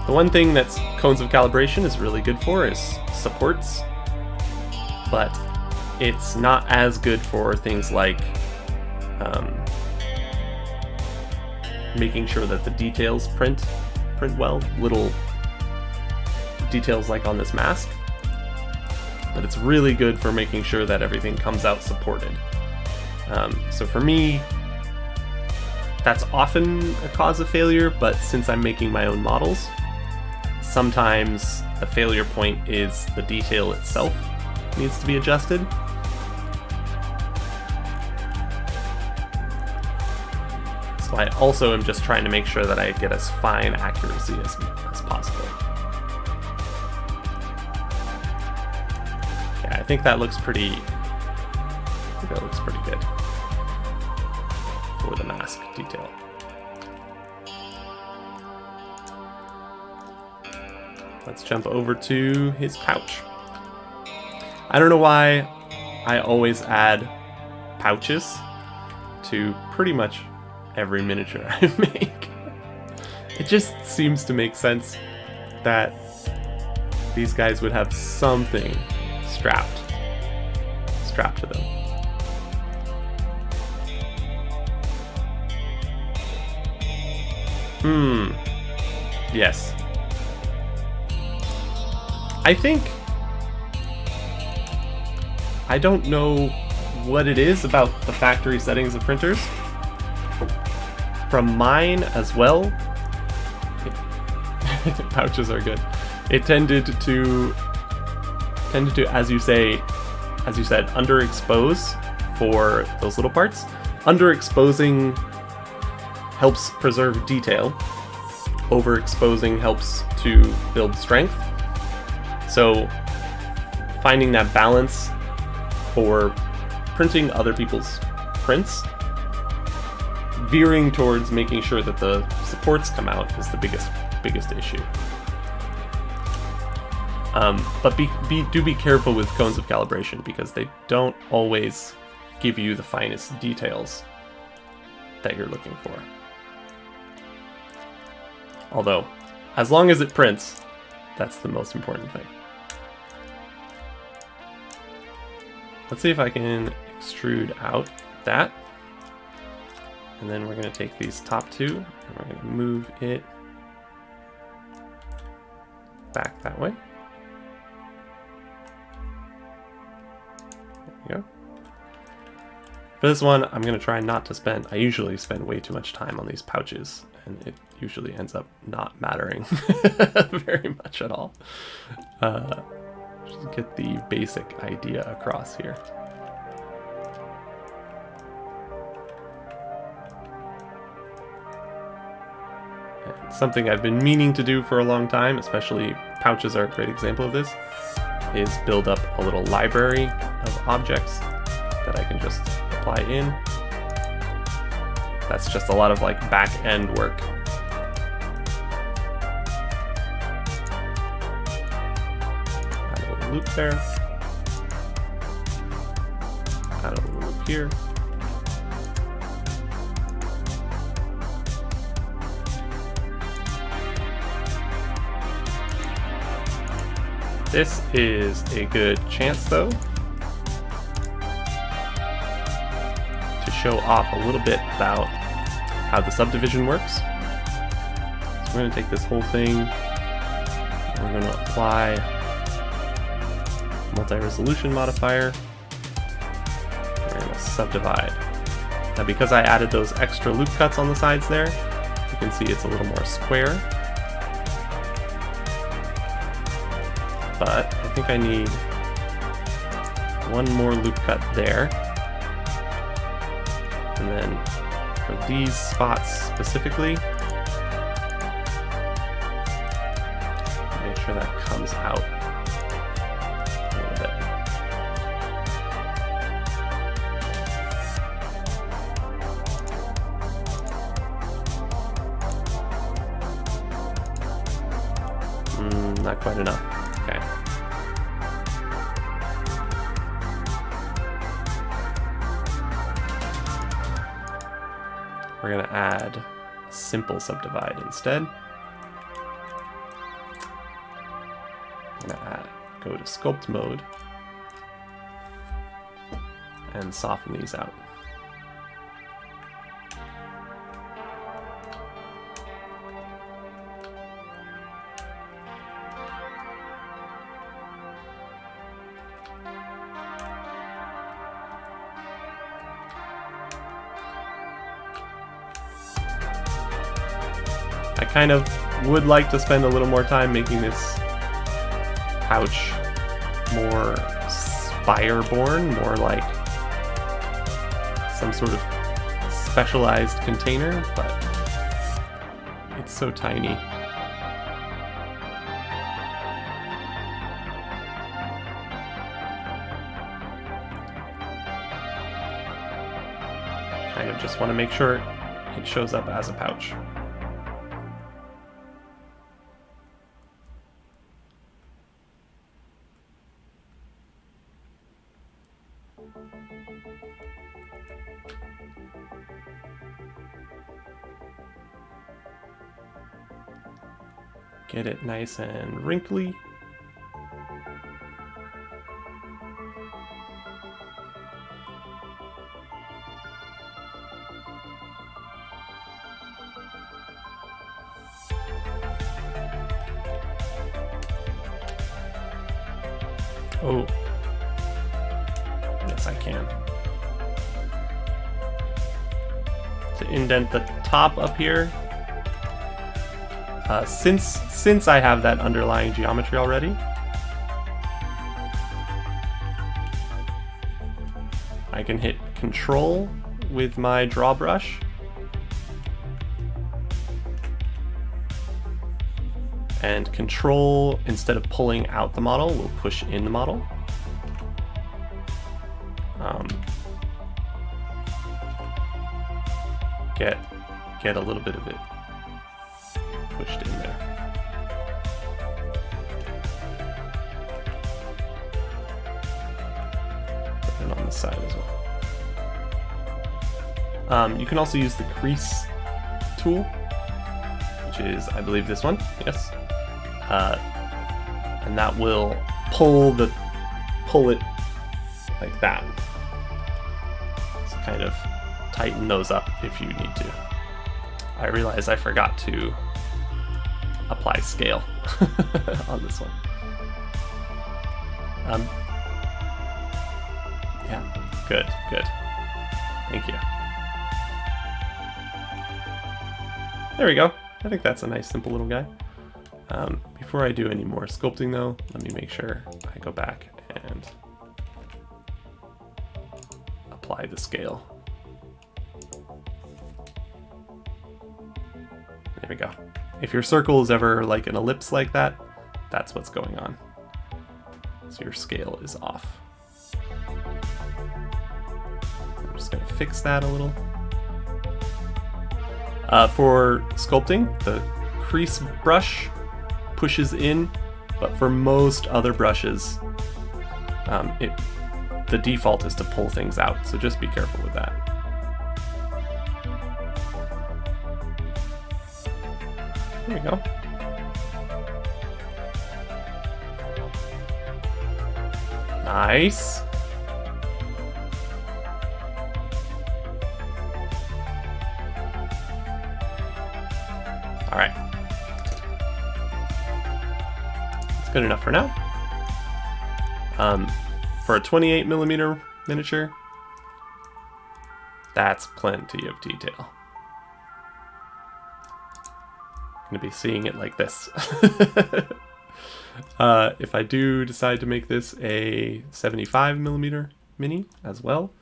The one thing that cones of calibration is really good for is supports, but it's not as good for things like making sure that the details print well, little details like on this mask. But it's really good for making sure that everything comes out supported. So for me, that's often a cause of failure, but since I'm making my own models, sometimes a failure point is the detail itself needs to be adjusted. So I also am just trying to make sure that I get as fine accuracy as possible. Yeah, I think that looks pretty good for the mask detail. Let's jump over to his pouch. I don't know why I always add pouches to pretty much every miniature I make. It just seems to make sense that these guys would have something strapped to them. Yes. I don't know what it is about the factory settings of printers. From mine as well, pouches are good. It tended to, as you said, underexpose for those little parts. Underexposing helps preserve detail. Overexposing helps to build strength. So finding that balance for printing other people's prints, veering towards making sure that the supports come out is the biggest issue. But do be careful with cones of calibration, because they don't always give you the finest details that you're looking for. Although, as long as it prints, that's the most important thing. Let's see if I can extrude out that. And then we're going to take these top two, and we're going to move it back that way. There we go. For this one, I'm going to try not to spend... I usually spend way too much time on these pouches, and it usually ends up not mattering very much at all. Just get the basic idea across here. And something I've been meaning to do for a long time, especially pouches are a great example of this, is build up a little library of objects that I can just apply in. That's just a lot of like back-end work. Add a little loop there. Add a little loop here. This is a good chance, though, to show off a little bit about how the subdivision works. So we're going to take this whole thing, and we're going to apply multi-resolution modifier. We're going to subdivide. Now, because I added those extra loop cuts on the sides there, you can see it's a little more square. But I think I need one more loop cut there. And then for these spots specifically. Make sure that comes out a little bit. Not quite enough. Okay. We're going to add a simple subdivide instead. I'm going to go to sculpt mode and soften these out. I kind of would like to spend a little more time making this pouch more Spire-Born, more like some sort of specialized container, but it's so tiny. Kind of just want to make sure it shows up as a pouch. Get it nice and wrinkly. Oh, yes, I can. To indent the top up here. Since I have that underlying geometry already, I can hit Control with my draw brush and Control, instead of pulling out the model, will push in the model. Get a little bit of it pushed in there. And on the side as well. You can also use the crease tool, which is, I believe, this one. Yes. And that will pull it like that. So kind of tighten those up if you need to. I realize I forgot to apply scale on this one. Yeah, good. Thank you. There we go. I think that's a nice, simple little guy. Before I do any more sculpting though, let me make sure I go back and apply the scale. There we go. If your circle is ever like an ellipse like that, that's what's going on. So your scale is off. I'm just going to fix that a little. For sculpting, the crease brush pushes in, but for most other brushes, the default is to pull things out, so just be careful with that. There we go. Nice. All right. That's good enough for now. For a 28mm miniature, that's plenty of detail. I'm going to be seeing it like this. If I do decide to make this a 75mm mini as well,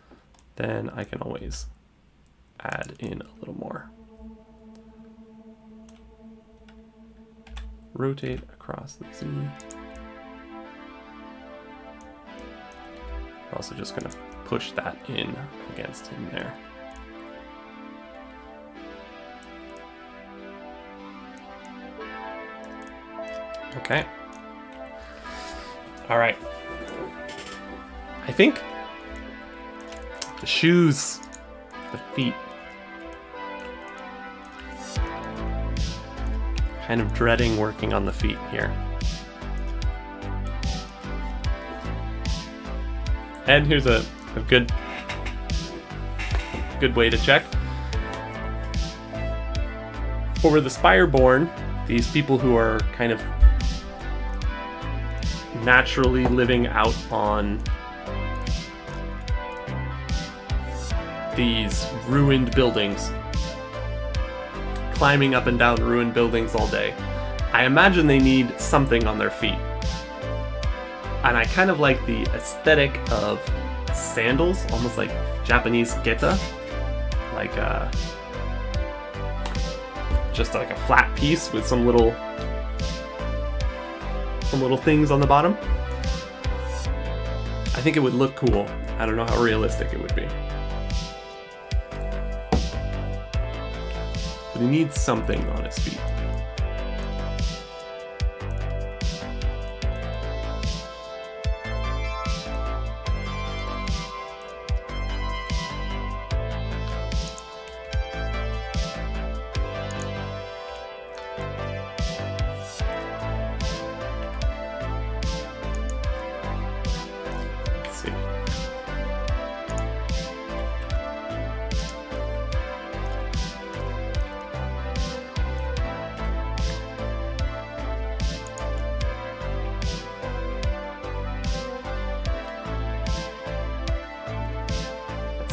then I can always add in a little more. Rotate across the Z. We're also just going to push that in against him there. Okay. All right. I think the shoes, the feet, kind of dreading working on the feet here. And here's a good way to check. For the Spire-Born, these people who are kind of naturally living out on these ruined buildings, climbing up and down ruined buildings all day, I imagine they need something on their feet. And I kind of like the aesthetic of sandals, almost like Japanese geta, like just like a flat piece with some little things on the bottom. I think it would look cool. I don't know how realistic it would be. But he needs something on his feet.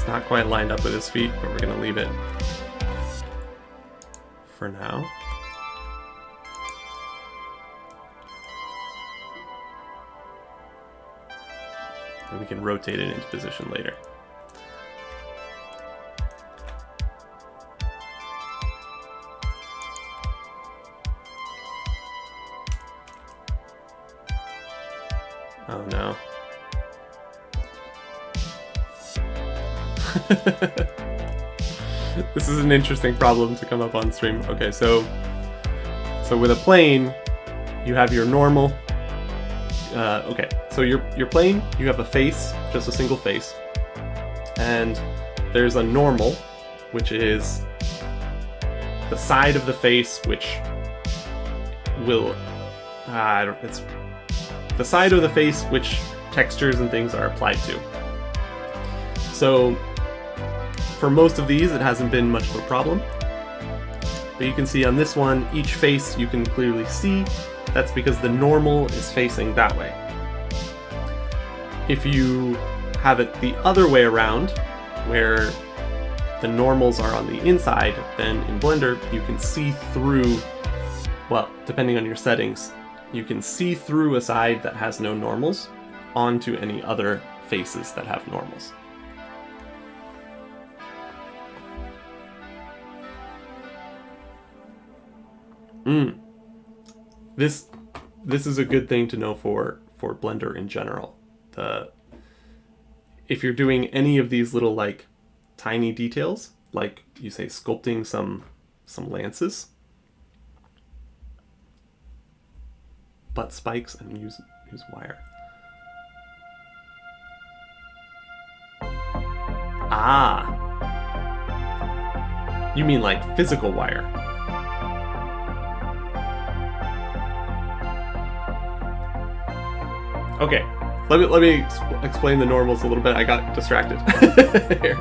Not quite lined up with his feet, but we're gonna leave it for now. And we can rotate it into position later. Oh no. This is an interesting problem to come up on stream. Okay, so with a plane, you have your normal. Okay, so your plane, you have a face, just a single face, and there's a normal, which is the side of the face, which will it's the side of the face which textures and things are applied to. So for most of these, it hasn't been much of a problem. But you can see on this one, each face you can clearly see. That's because the normal is facing that way. If you have it the other way around, where the normals are on the inside, then in Blender, you can see through, well, depending on your settings, you can see through a side that has no normals onto any other faces that have normals. This is a good thing to know for Blender in general. If you're doing any of these little like tiny details, like you say sculpting some lances, butt spikes, and use wire. Ah, you mean like physical wire? Okay, let me explain the normals a little bit. I got distracted here.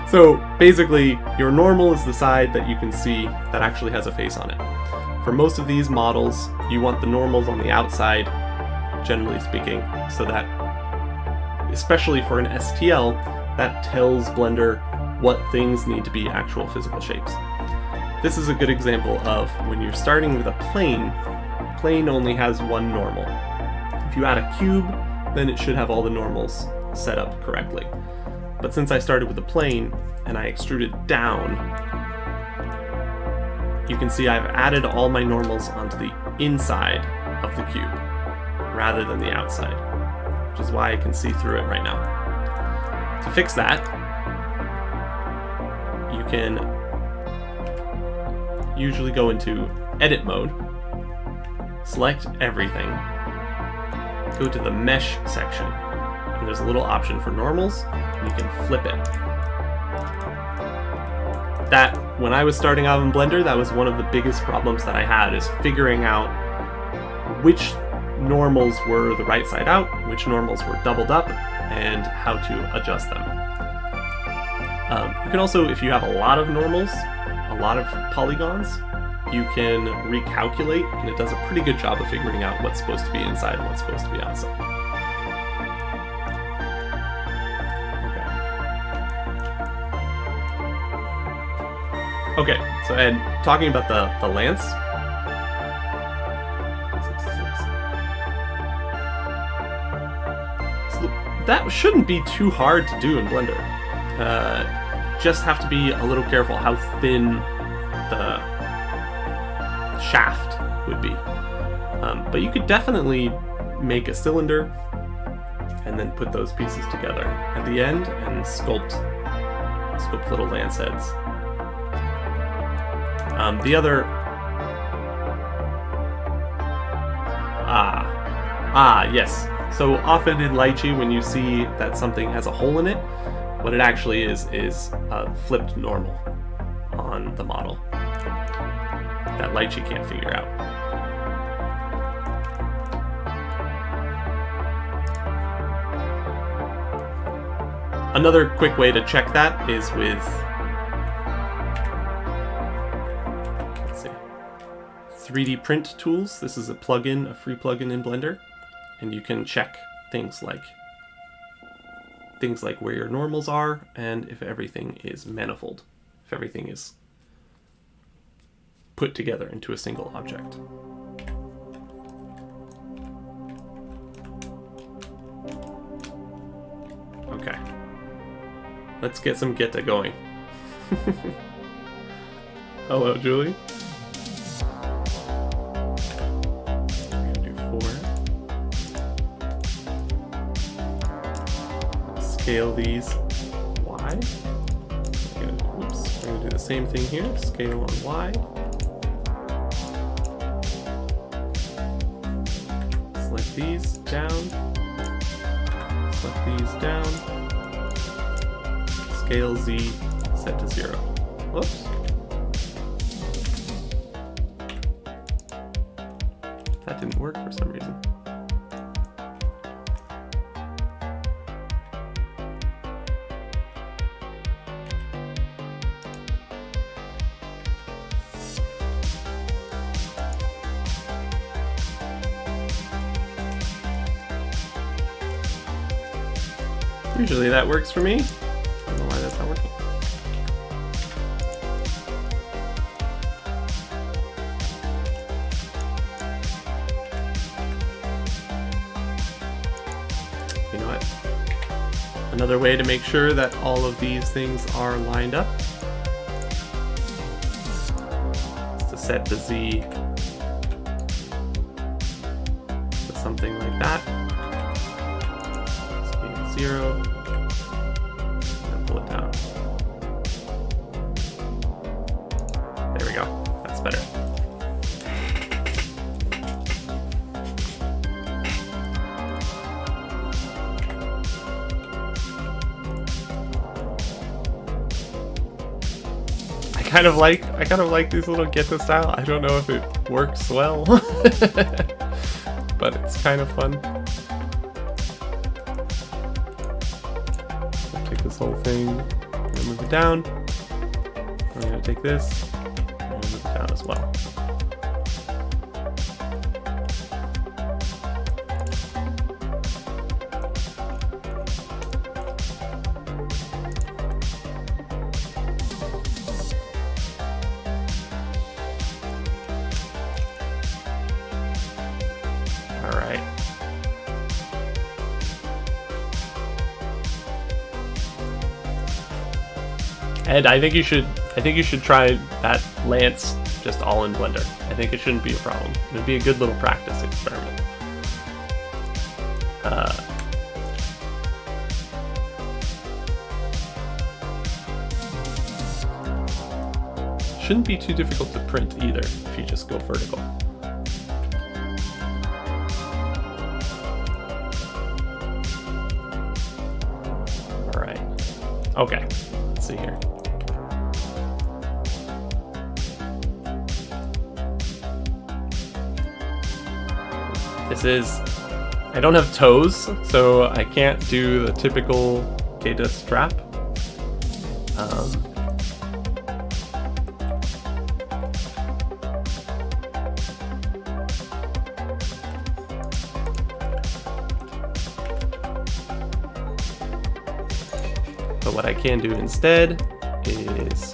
So basically, your normal is the side that you can see that actually has a face on it. For most of these models, you want the normals on the outside, generally speaking, so that, especially for an STL, that tells Blender what things need to be actual physical shapes. This is a good example of when you're starting with a plane only has one normal. If you add a cube, then it should have all the normals set up correctly. But since I started with a plane, and I extrude it down, you can see I've added all my normals onto the inside of the cube rather than the outside, which is why I can see through it right now. To fix that, you can usually go into edit mode, select everything, go to the mesh section, and there's a little option for normals, and you can flip it. That, when I was starting out in Blender, that was one of the biggest problems that I had, is figuring out which normals were the right side out, which normals were doubled up, and how to adjust them. You can also, if you have a lot of normals, a lot of polygons, you can recalculate, and it does a pretty good job of figuring out what's supposed to be inside and what's supposed to be outside. Okay, so and talking about the lance, so that shouldn't be too hard to do in Blender. Just have to be a little careful how thin the shaft would be. But you could definitely make a cylinder and then put those pieces together at the end and sculpt little lance heads. The other... yes. So often in Lychee, when you see that something has a hole in it, what it actually is a flipped normal on the model that Lychee can't figure out. Another quick way to check that is with 3D print tools. This is a plugin, a free plugin in Blender, and you can check things like where your normals are and if everything is manifold, if everything is put together into a single object. Okay, let's get some Geta going. Hello, Julie. Scale these Y. We're going to do the same thing here. Scale on Y. Select these down. Select these down. Scale Z set to 0. Whoops. That didn't work for some reason. Usually that works for me. I don't know why that's not working. You know what? Another way to make sure that all of these things are lined up is to set the Z to something like that. 0. And pull it down. There we go. That's better. I kind of like these little Geta style. I don't know if it works well, but it's kind of fun. This whole thing, I'm gonna move it down. I'm gonna take this, and I'm gonna move it down as well. All right. And I think you should try that lance just all in Blender. I think it shouldn't be a problem. It would be a good little practice experiment. Shouldn't be too difficult to print either if you just go vertical. All right. Okay. Let's see here. This is, I don't have toes, so I can't do the typical data strap. But what I can do instead is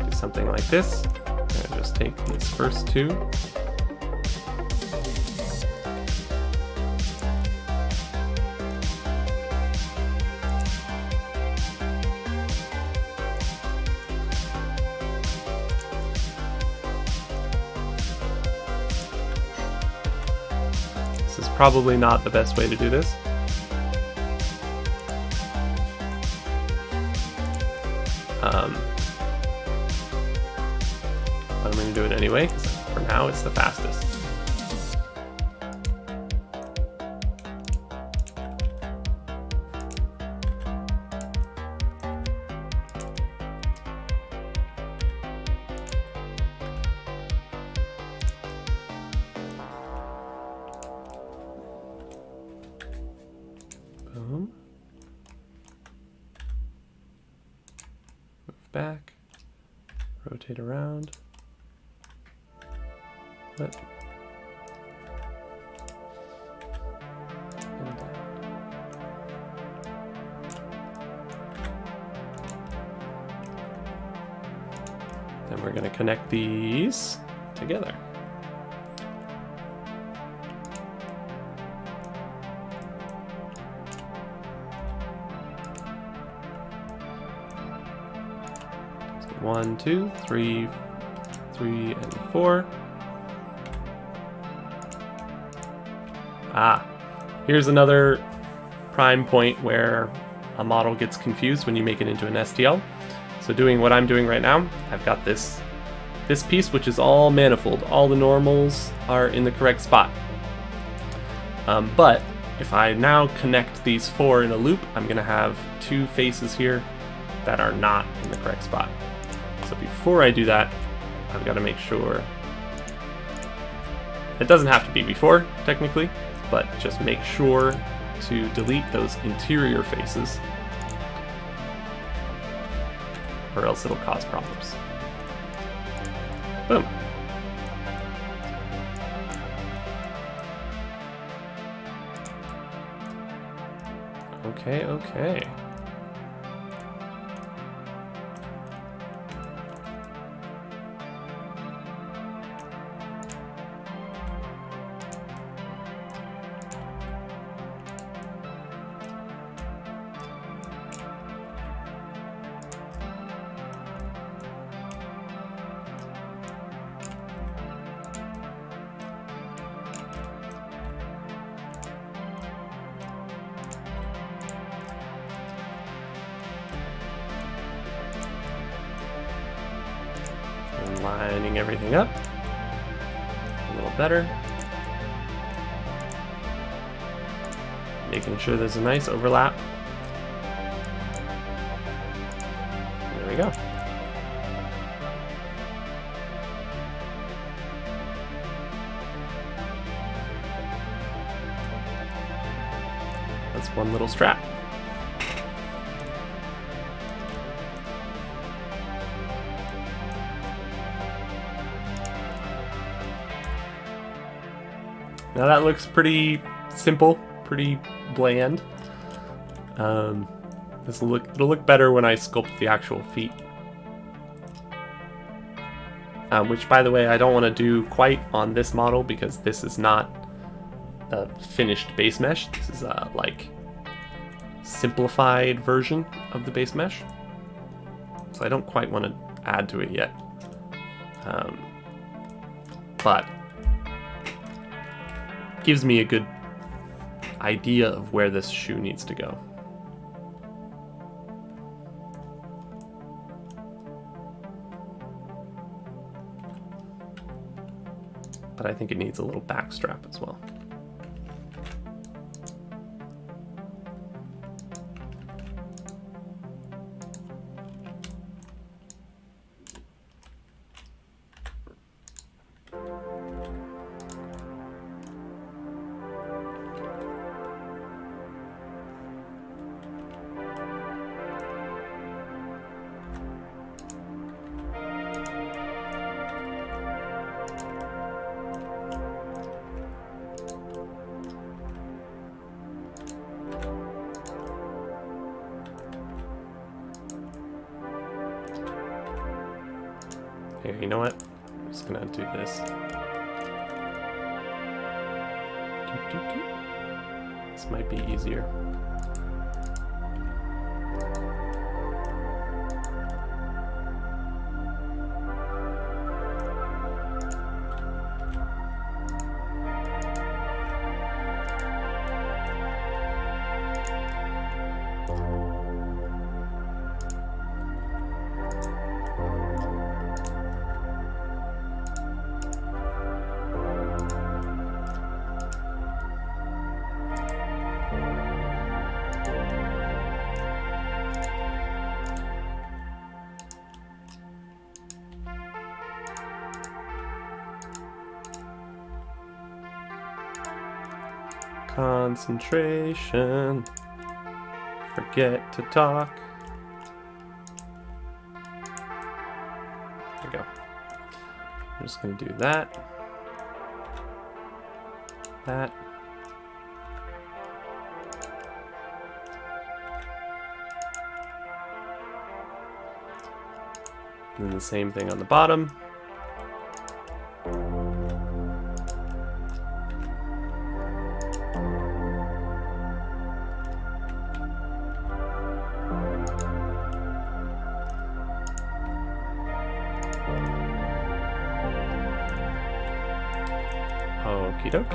do something like this. And just take these first two. This is probably not the best way to do this. But I'm going to do it anyway, because for now it's the fastest. Boom. Move back. Rotate around. Flip. And down. Then we're going to connect these together. So 1, 2, 3, 3, and 4. Here's another prime point where a model gets confused when you make it into an STL. So doing what I'm doing right now, I've got this piece which is all manifold. All the normals are in the correct spot. But if I now connect these 4 in a loop, I'm going to have 2 faces here that are not in the correct spot. So before I do that, I've got to make sure. It doesn't have to be before, technically, but just make sure to delete those interior faces, or else it'll cause problems. Boom. Okay. Lining everything up a little better. Making sure there's a nice overlap. There we go. That's one little strap. Now that looks pretty simple, pretty bland. It'll look better when I sculpt the actual feet. Which, by the way, I don't want to do quite on this model because this is not the finished base mesh. This is a like simplified version of the base mesh. So I don't quite want to add to it yet. But gives me a good idea of where this shoe needs to go. But I think it needs a little back strap as well. Here, you know what? I'm just gonna do this. This might be easier. Concentration. Forget to talk. There we go. I'm just going to do that. That. And then the same thing on the bottom. Okie doke.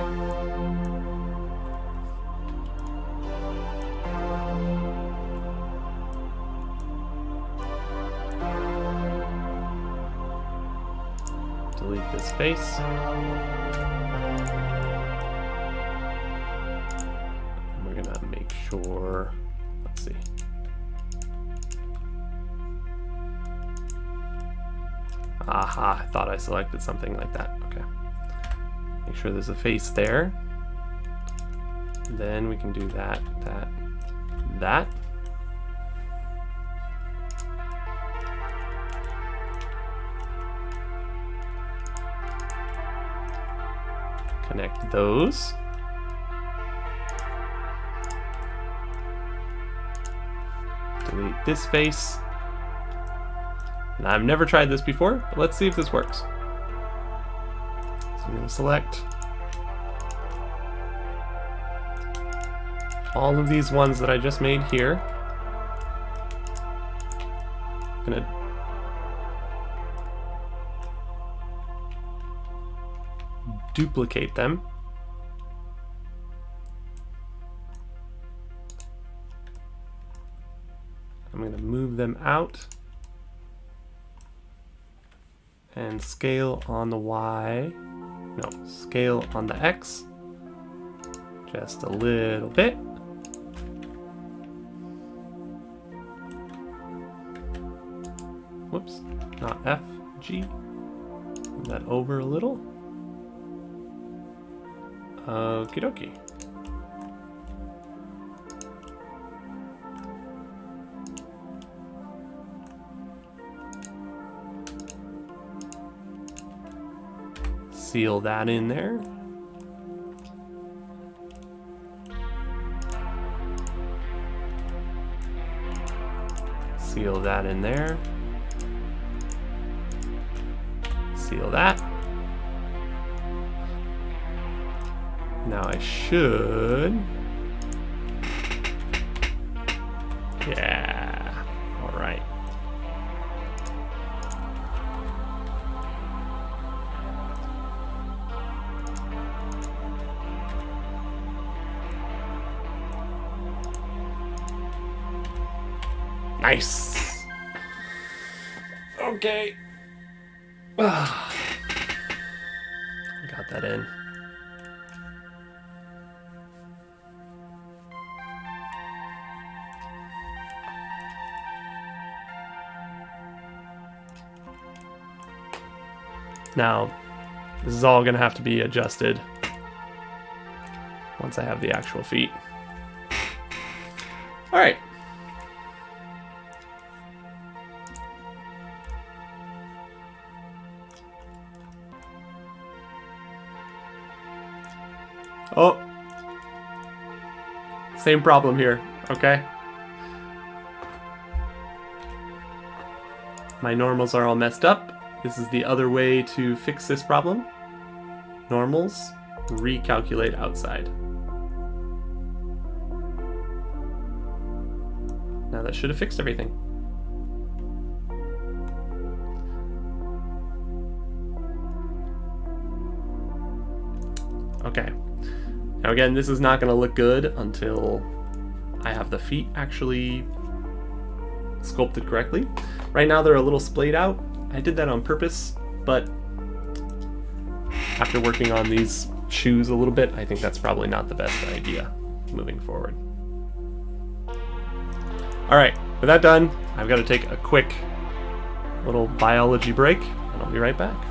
Delete this face. And we're gonna make sure, let's see. Aha, I thought I selected something like that. Okay. Make sure there's a face there. Then we can do that, that. Connect those. Delete this face. And I've never tried this before, but let's see if this works. So I'm going to select all of these ones that I just made here. I'm going to duplicate them. I'm going to move them out and scale on the Y. No, scale on the X. Just a little bit. Whoops, not F, G. Move that over a little. Okie dokie. Seal that in there. Seal that in there. Seal that. Now I should... Yeah, all right. Nice. Okay. Got that in. Now, this is all going to have to be adjusted once I have the actual feet. All right. Oh, same problem here, okay? My normals are all messed up. This is the other way to fix this problem. Normals, recalculate outside. Now that should have fixed everything. Okay. Now again, this is not going to look good until I have the feet actually sculpted correctly. Right now they're a little splayed out. I did that on purpose, but after working on these shoes a little bit, I think that's probably not the best idea moving forward. All right, with that done, I've got to take a quick little biology break, and I'll be right back.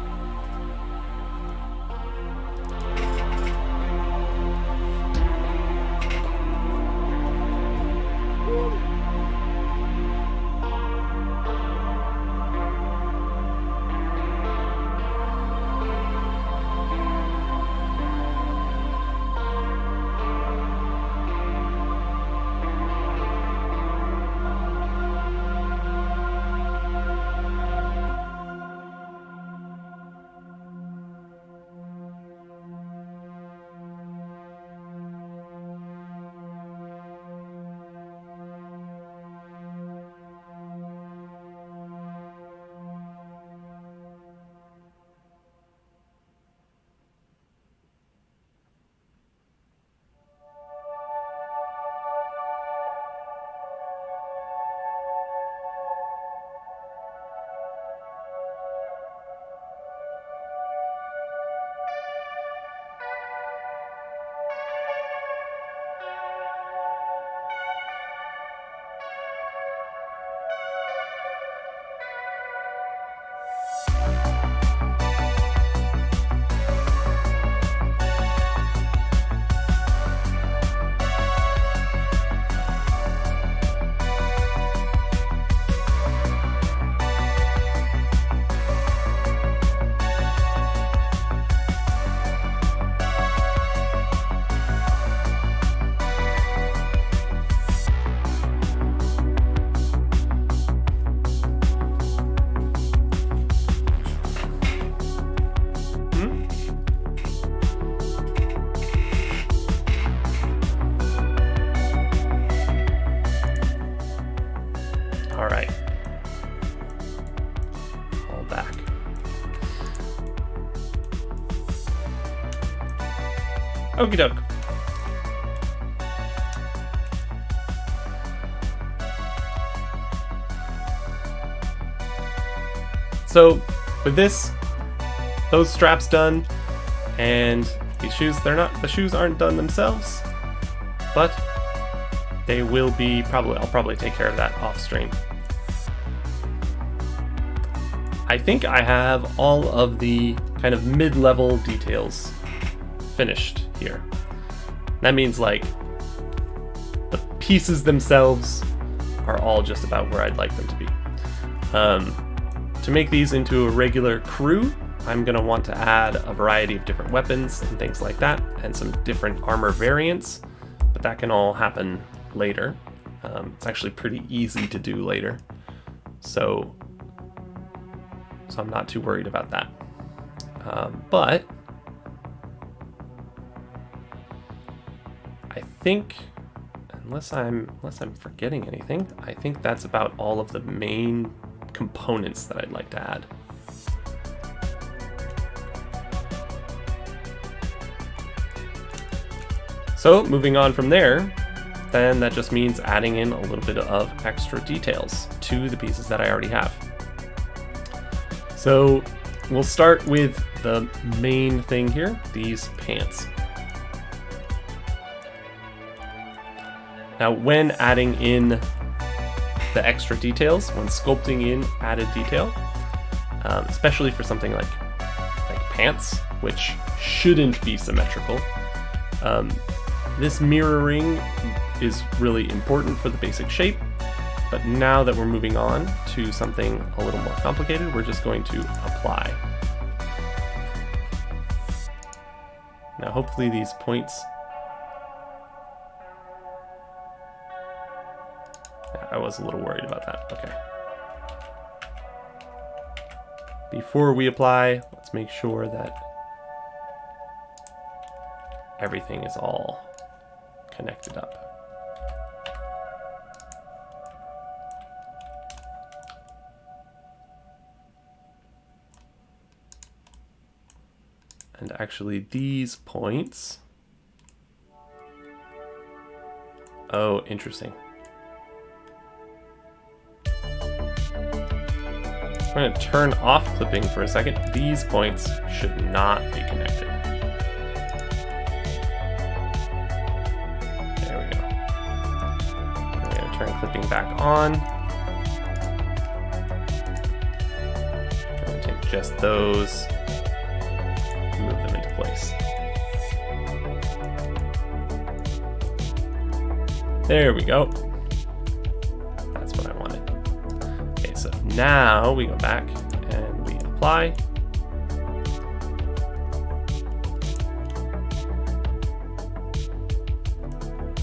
All right. Fall back. Okie doke. So with this, those straps done, and these shoes, the shoes aren't done themselves, but they will be I'll probably take care of that off stream. I think I have all of the kind of mid-level details finished here. That means like the pieces themselves are all just about where I'd like them to be. To make these into a regular crew, I'm going to want to add a variety of different weapons and things like that, and some different armor variants, but that can all happen later. It's actually pretty easy to do later, so I'm not too worried about that. But I think, unless I'm forgetting anything, I think that's about all of the main components that I'd like to add. So moving on from there, then that just means adding in a little bit of extra details to the pieces that I already have. So we'll start with the main thing here, these pants. Now, when adding in the extra details, when sculpting in added detail, especially for something like pants, which shouldn't be symmetrical, this mirroring is really important for the basic shape. But now that we're moving on to something a little more complicated, we're just going to apply. Now, hopefully these points... I was a little worried about that. Okay. Before we apply, let's make sure that everything is all connected up. And actually these points... Oh, interesting. I'm going to turn off clipping for a second. These points should not be connected. There we go. I'm going to turn clipping back on. I'm going to take just those, move them into place. There we go. That's what I wanted. Okay, so now we go back and we apply.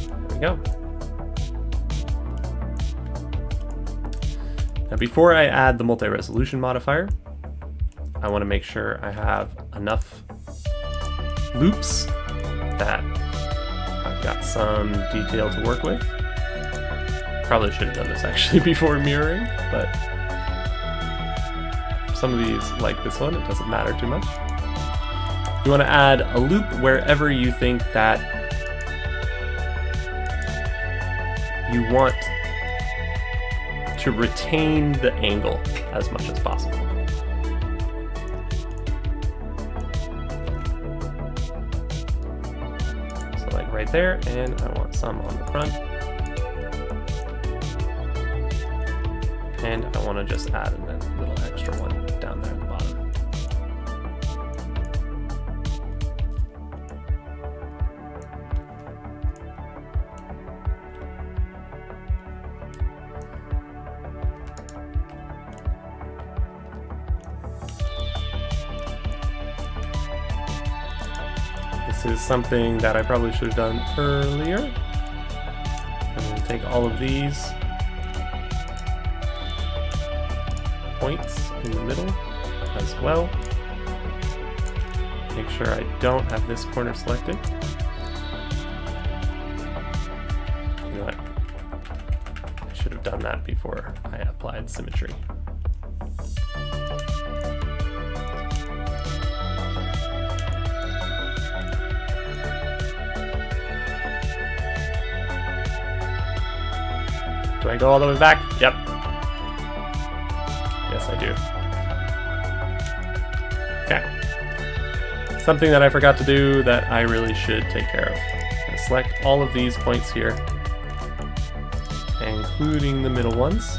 There we go. Now before I add the multi-resolution modifier, I want to make sure I have enough loops that I've got some detail to work with. Probably should have done this actually before mirroring, but some of these, like this one, it doesn't matter too much. You want to add a loop wherever you think that you want to retain the angle as much as possible. So like right there, and I want some on the front. And I want to just add a little extra one down there at the bottom. This is something that I probably should have done earlier. I'm going to take all of these points in the middle as well. Make sure I don't have this corner selected. You know what? I should have done that before I applied symmetry. Do I go all the way back? Yep. Yes, I do. Okay. Something that I forgot to do that I really should take care of. I'm going to select all of these points here, including the middle ones.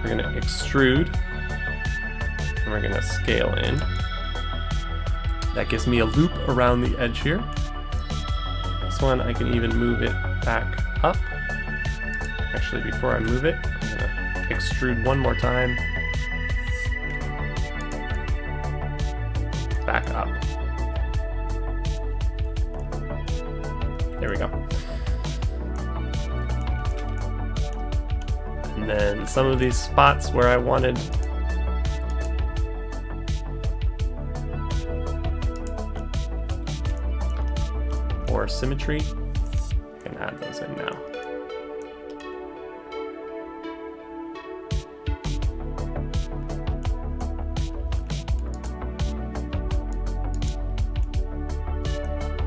We're going to extrude, and we're going to scale in. That gives me a loop around the edge here. This one, I can even move it back up. Actually, before I move it, I'm going to extrude one more time. Back up. There we go. And then some of these spots where I wanted or more symmetry, I can add those in now.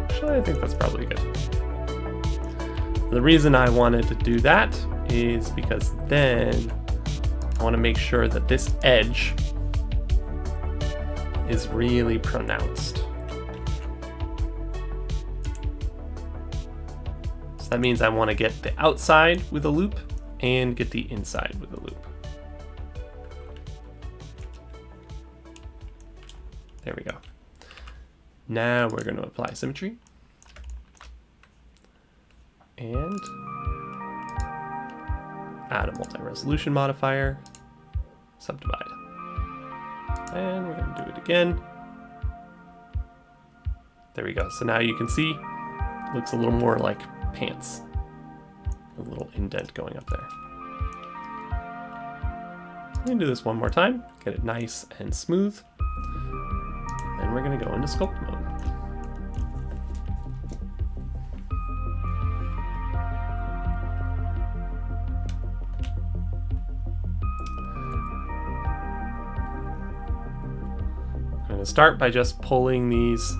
Actually, I think that's probably good. The reason I wanted to do that is because then I want to make sure that this edge is really pronounced. So that means I want to get the outside with a loop and get the inside with a loop. There we go. Now we're going to apply symmetry. And add a multi-resolution modifier, subdivide. And we're going to do it again. There we go. So now you can see it looks a little more like pants. A little indent going up there. I'm going to do this one more time, get it nice and smooth. And we're going to go into sculpt mode. I'm going to start by just pulling these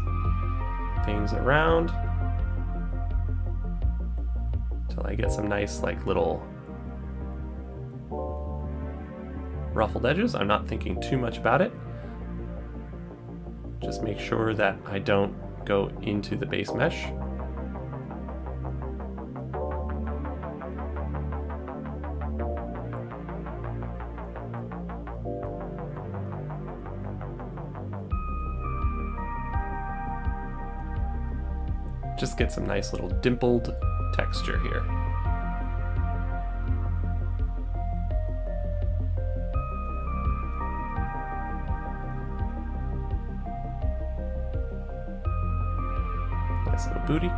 things around until I get some nice like little ruffled edges. I'm not thinking too much about it. Just make sure that I don't go into the base mesh. Just get some nice little dimpled texture here. Nice little booty.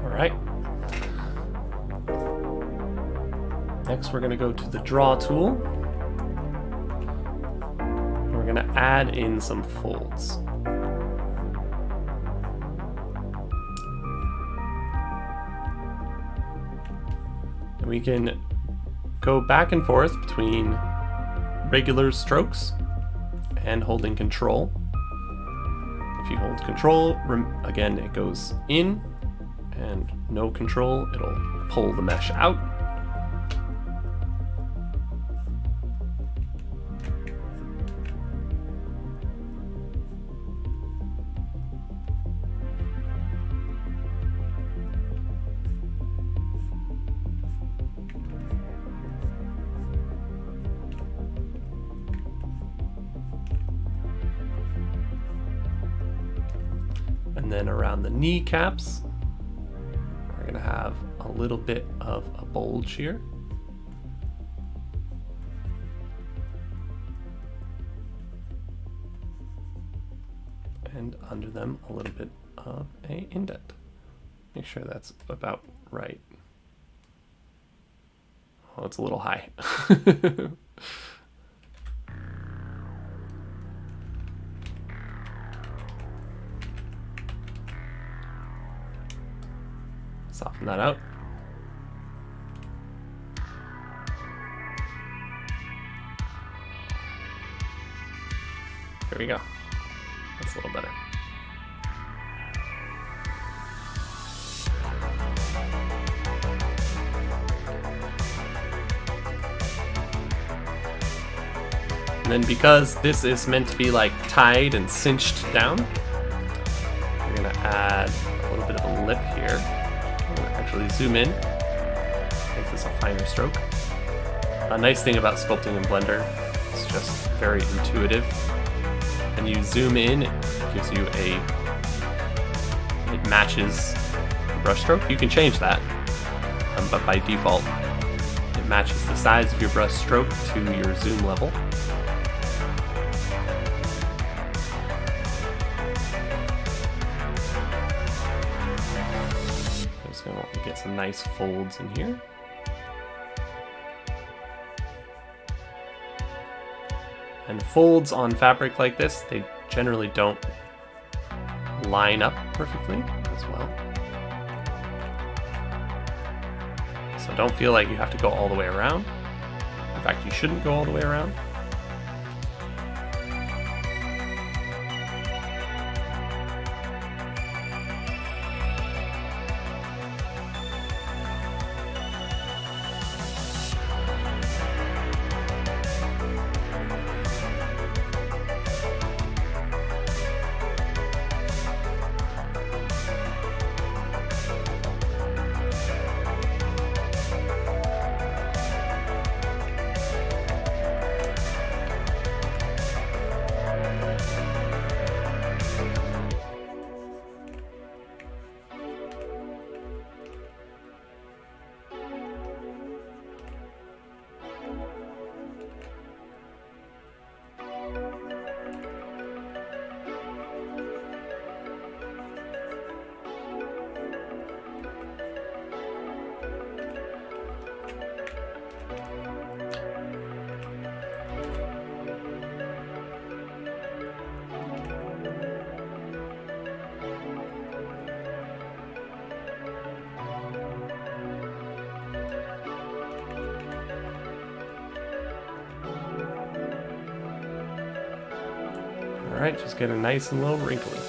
Alright. Next we're going to go to the draw tool. We're going to add in some folds. And we can go back and forth between regular strokes and holding control. If you hold control, again it goes in, and no control, it'll pull the mesh out. And then around the kneecaps, we're going to have a little bit of a bulge here. And under them, a little bit of an indent. Make sure that's about right. Oh, it's a little high. Soften that out. There we go. That's a little better. And then because this is meant to be like tied and cinched down, we're gonna add a little bit of a lip here. Actually zoom in, make this a finer stroke. A nice thing about sculpting in Blender, it's just very intuitive, and you zoom in, it gives you it matches the brush stroke. You can change that, but by default, it matches the size of your brush stroke to your zoom level. I'm just going to get some nice folds in here. And folds on fabric like this, they generally don't line up perfectly as well. So don't feel like you have to go all the way around. In fact, you shouldn't go all the way around. Alright, just get it nice and low wrinkly.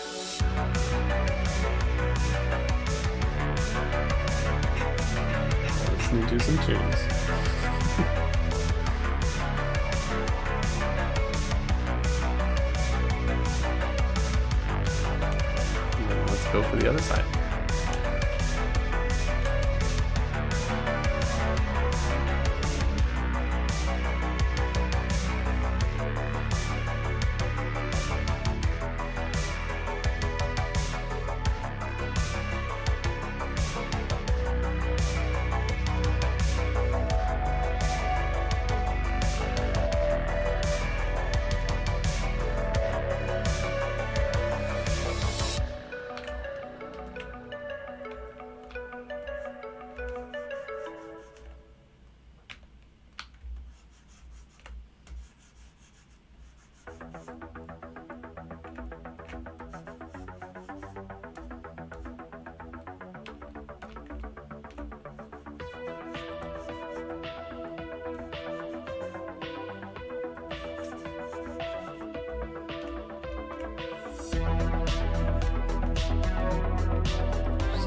Listening to some tunes. And then let's go for the other side.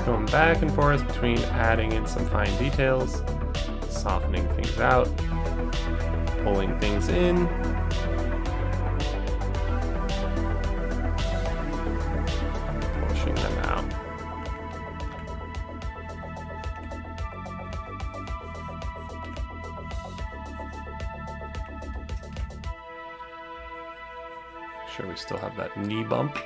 Going back and forth between adding in some fine details, softening things out, pulling things in, pushing them out. Make sure we still have that knee bump.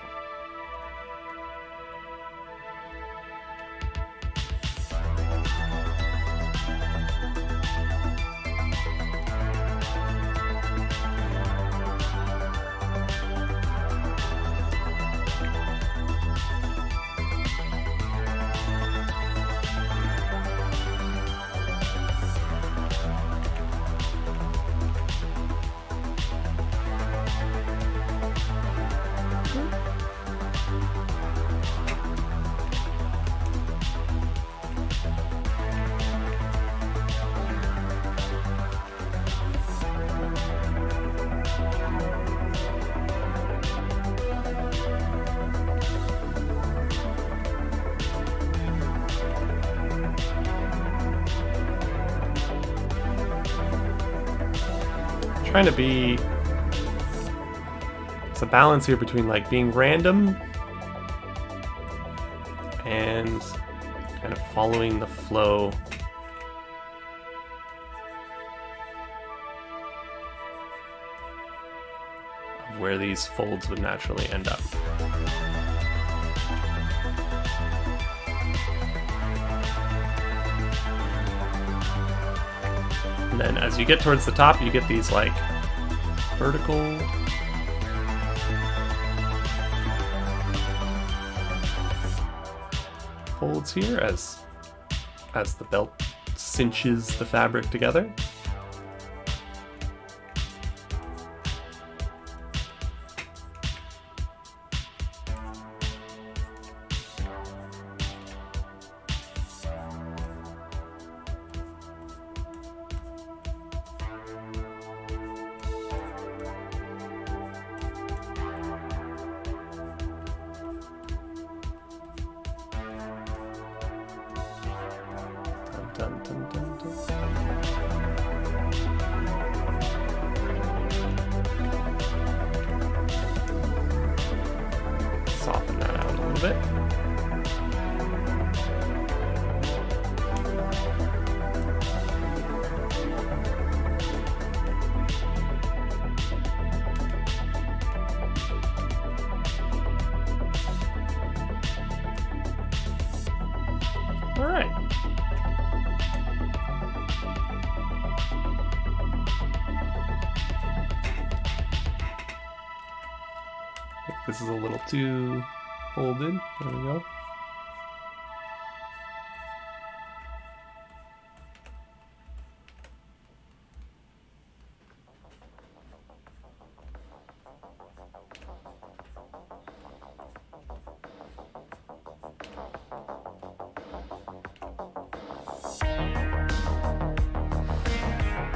Trying to be, it's a balance here between like being random and kind of following the flow of where these folds would naturally end up. And then as you get towards the top, you get these like vertical folds here as the belt cinches the fabric together. Dun, dun, dun, dun. Soften that out a little bit. All right. This is a little too folded. There we go.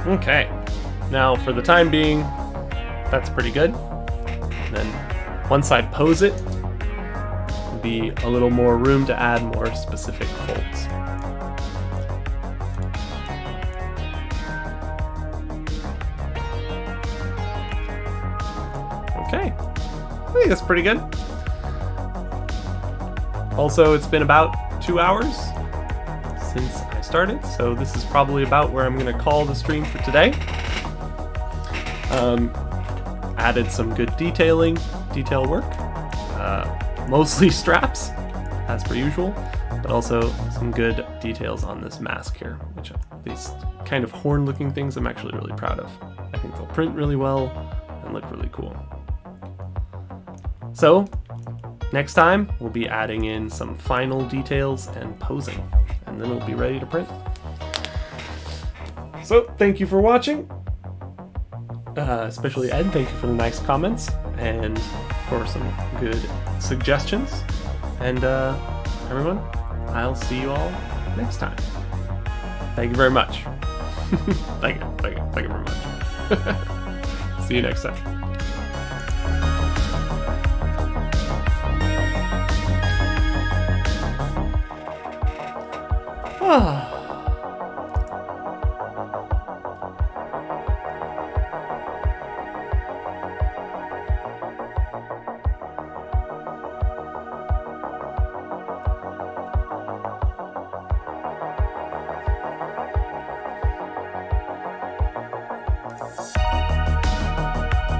Okay, now for the time being, that's pretty good. Then once I pose it, there'll be a little more room to add more specific folds. Okay, I think that's pretty good. Also, it's been about 2 hours since I started, so this is probably about where I'm going to call the stream for today. Added some good detail work, mostly straps, as per usual, but also some good details on this mask here, which these kind of horn-looking things I'm actually really proud of. I think they'll print really well and look really cool. So, next time we'll be adding in some final details and posing, and then we'll be ready to print. So, thank you for watching. Especially Ed, thank you for the nice comments and for some good suggestions. And everyone, I'll see you all next time. Thank you very much. Thank you very much. See you next time.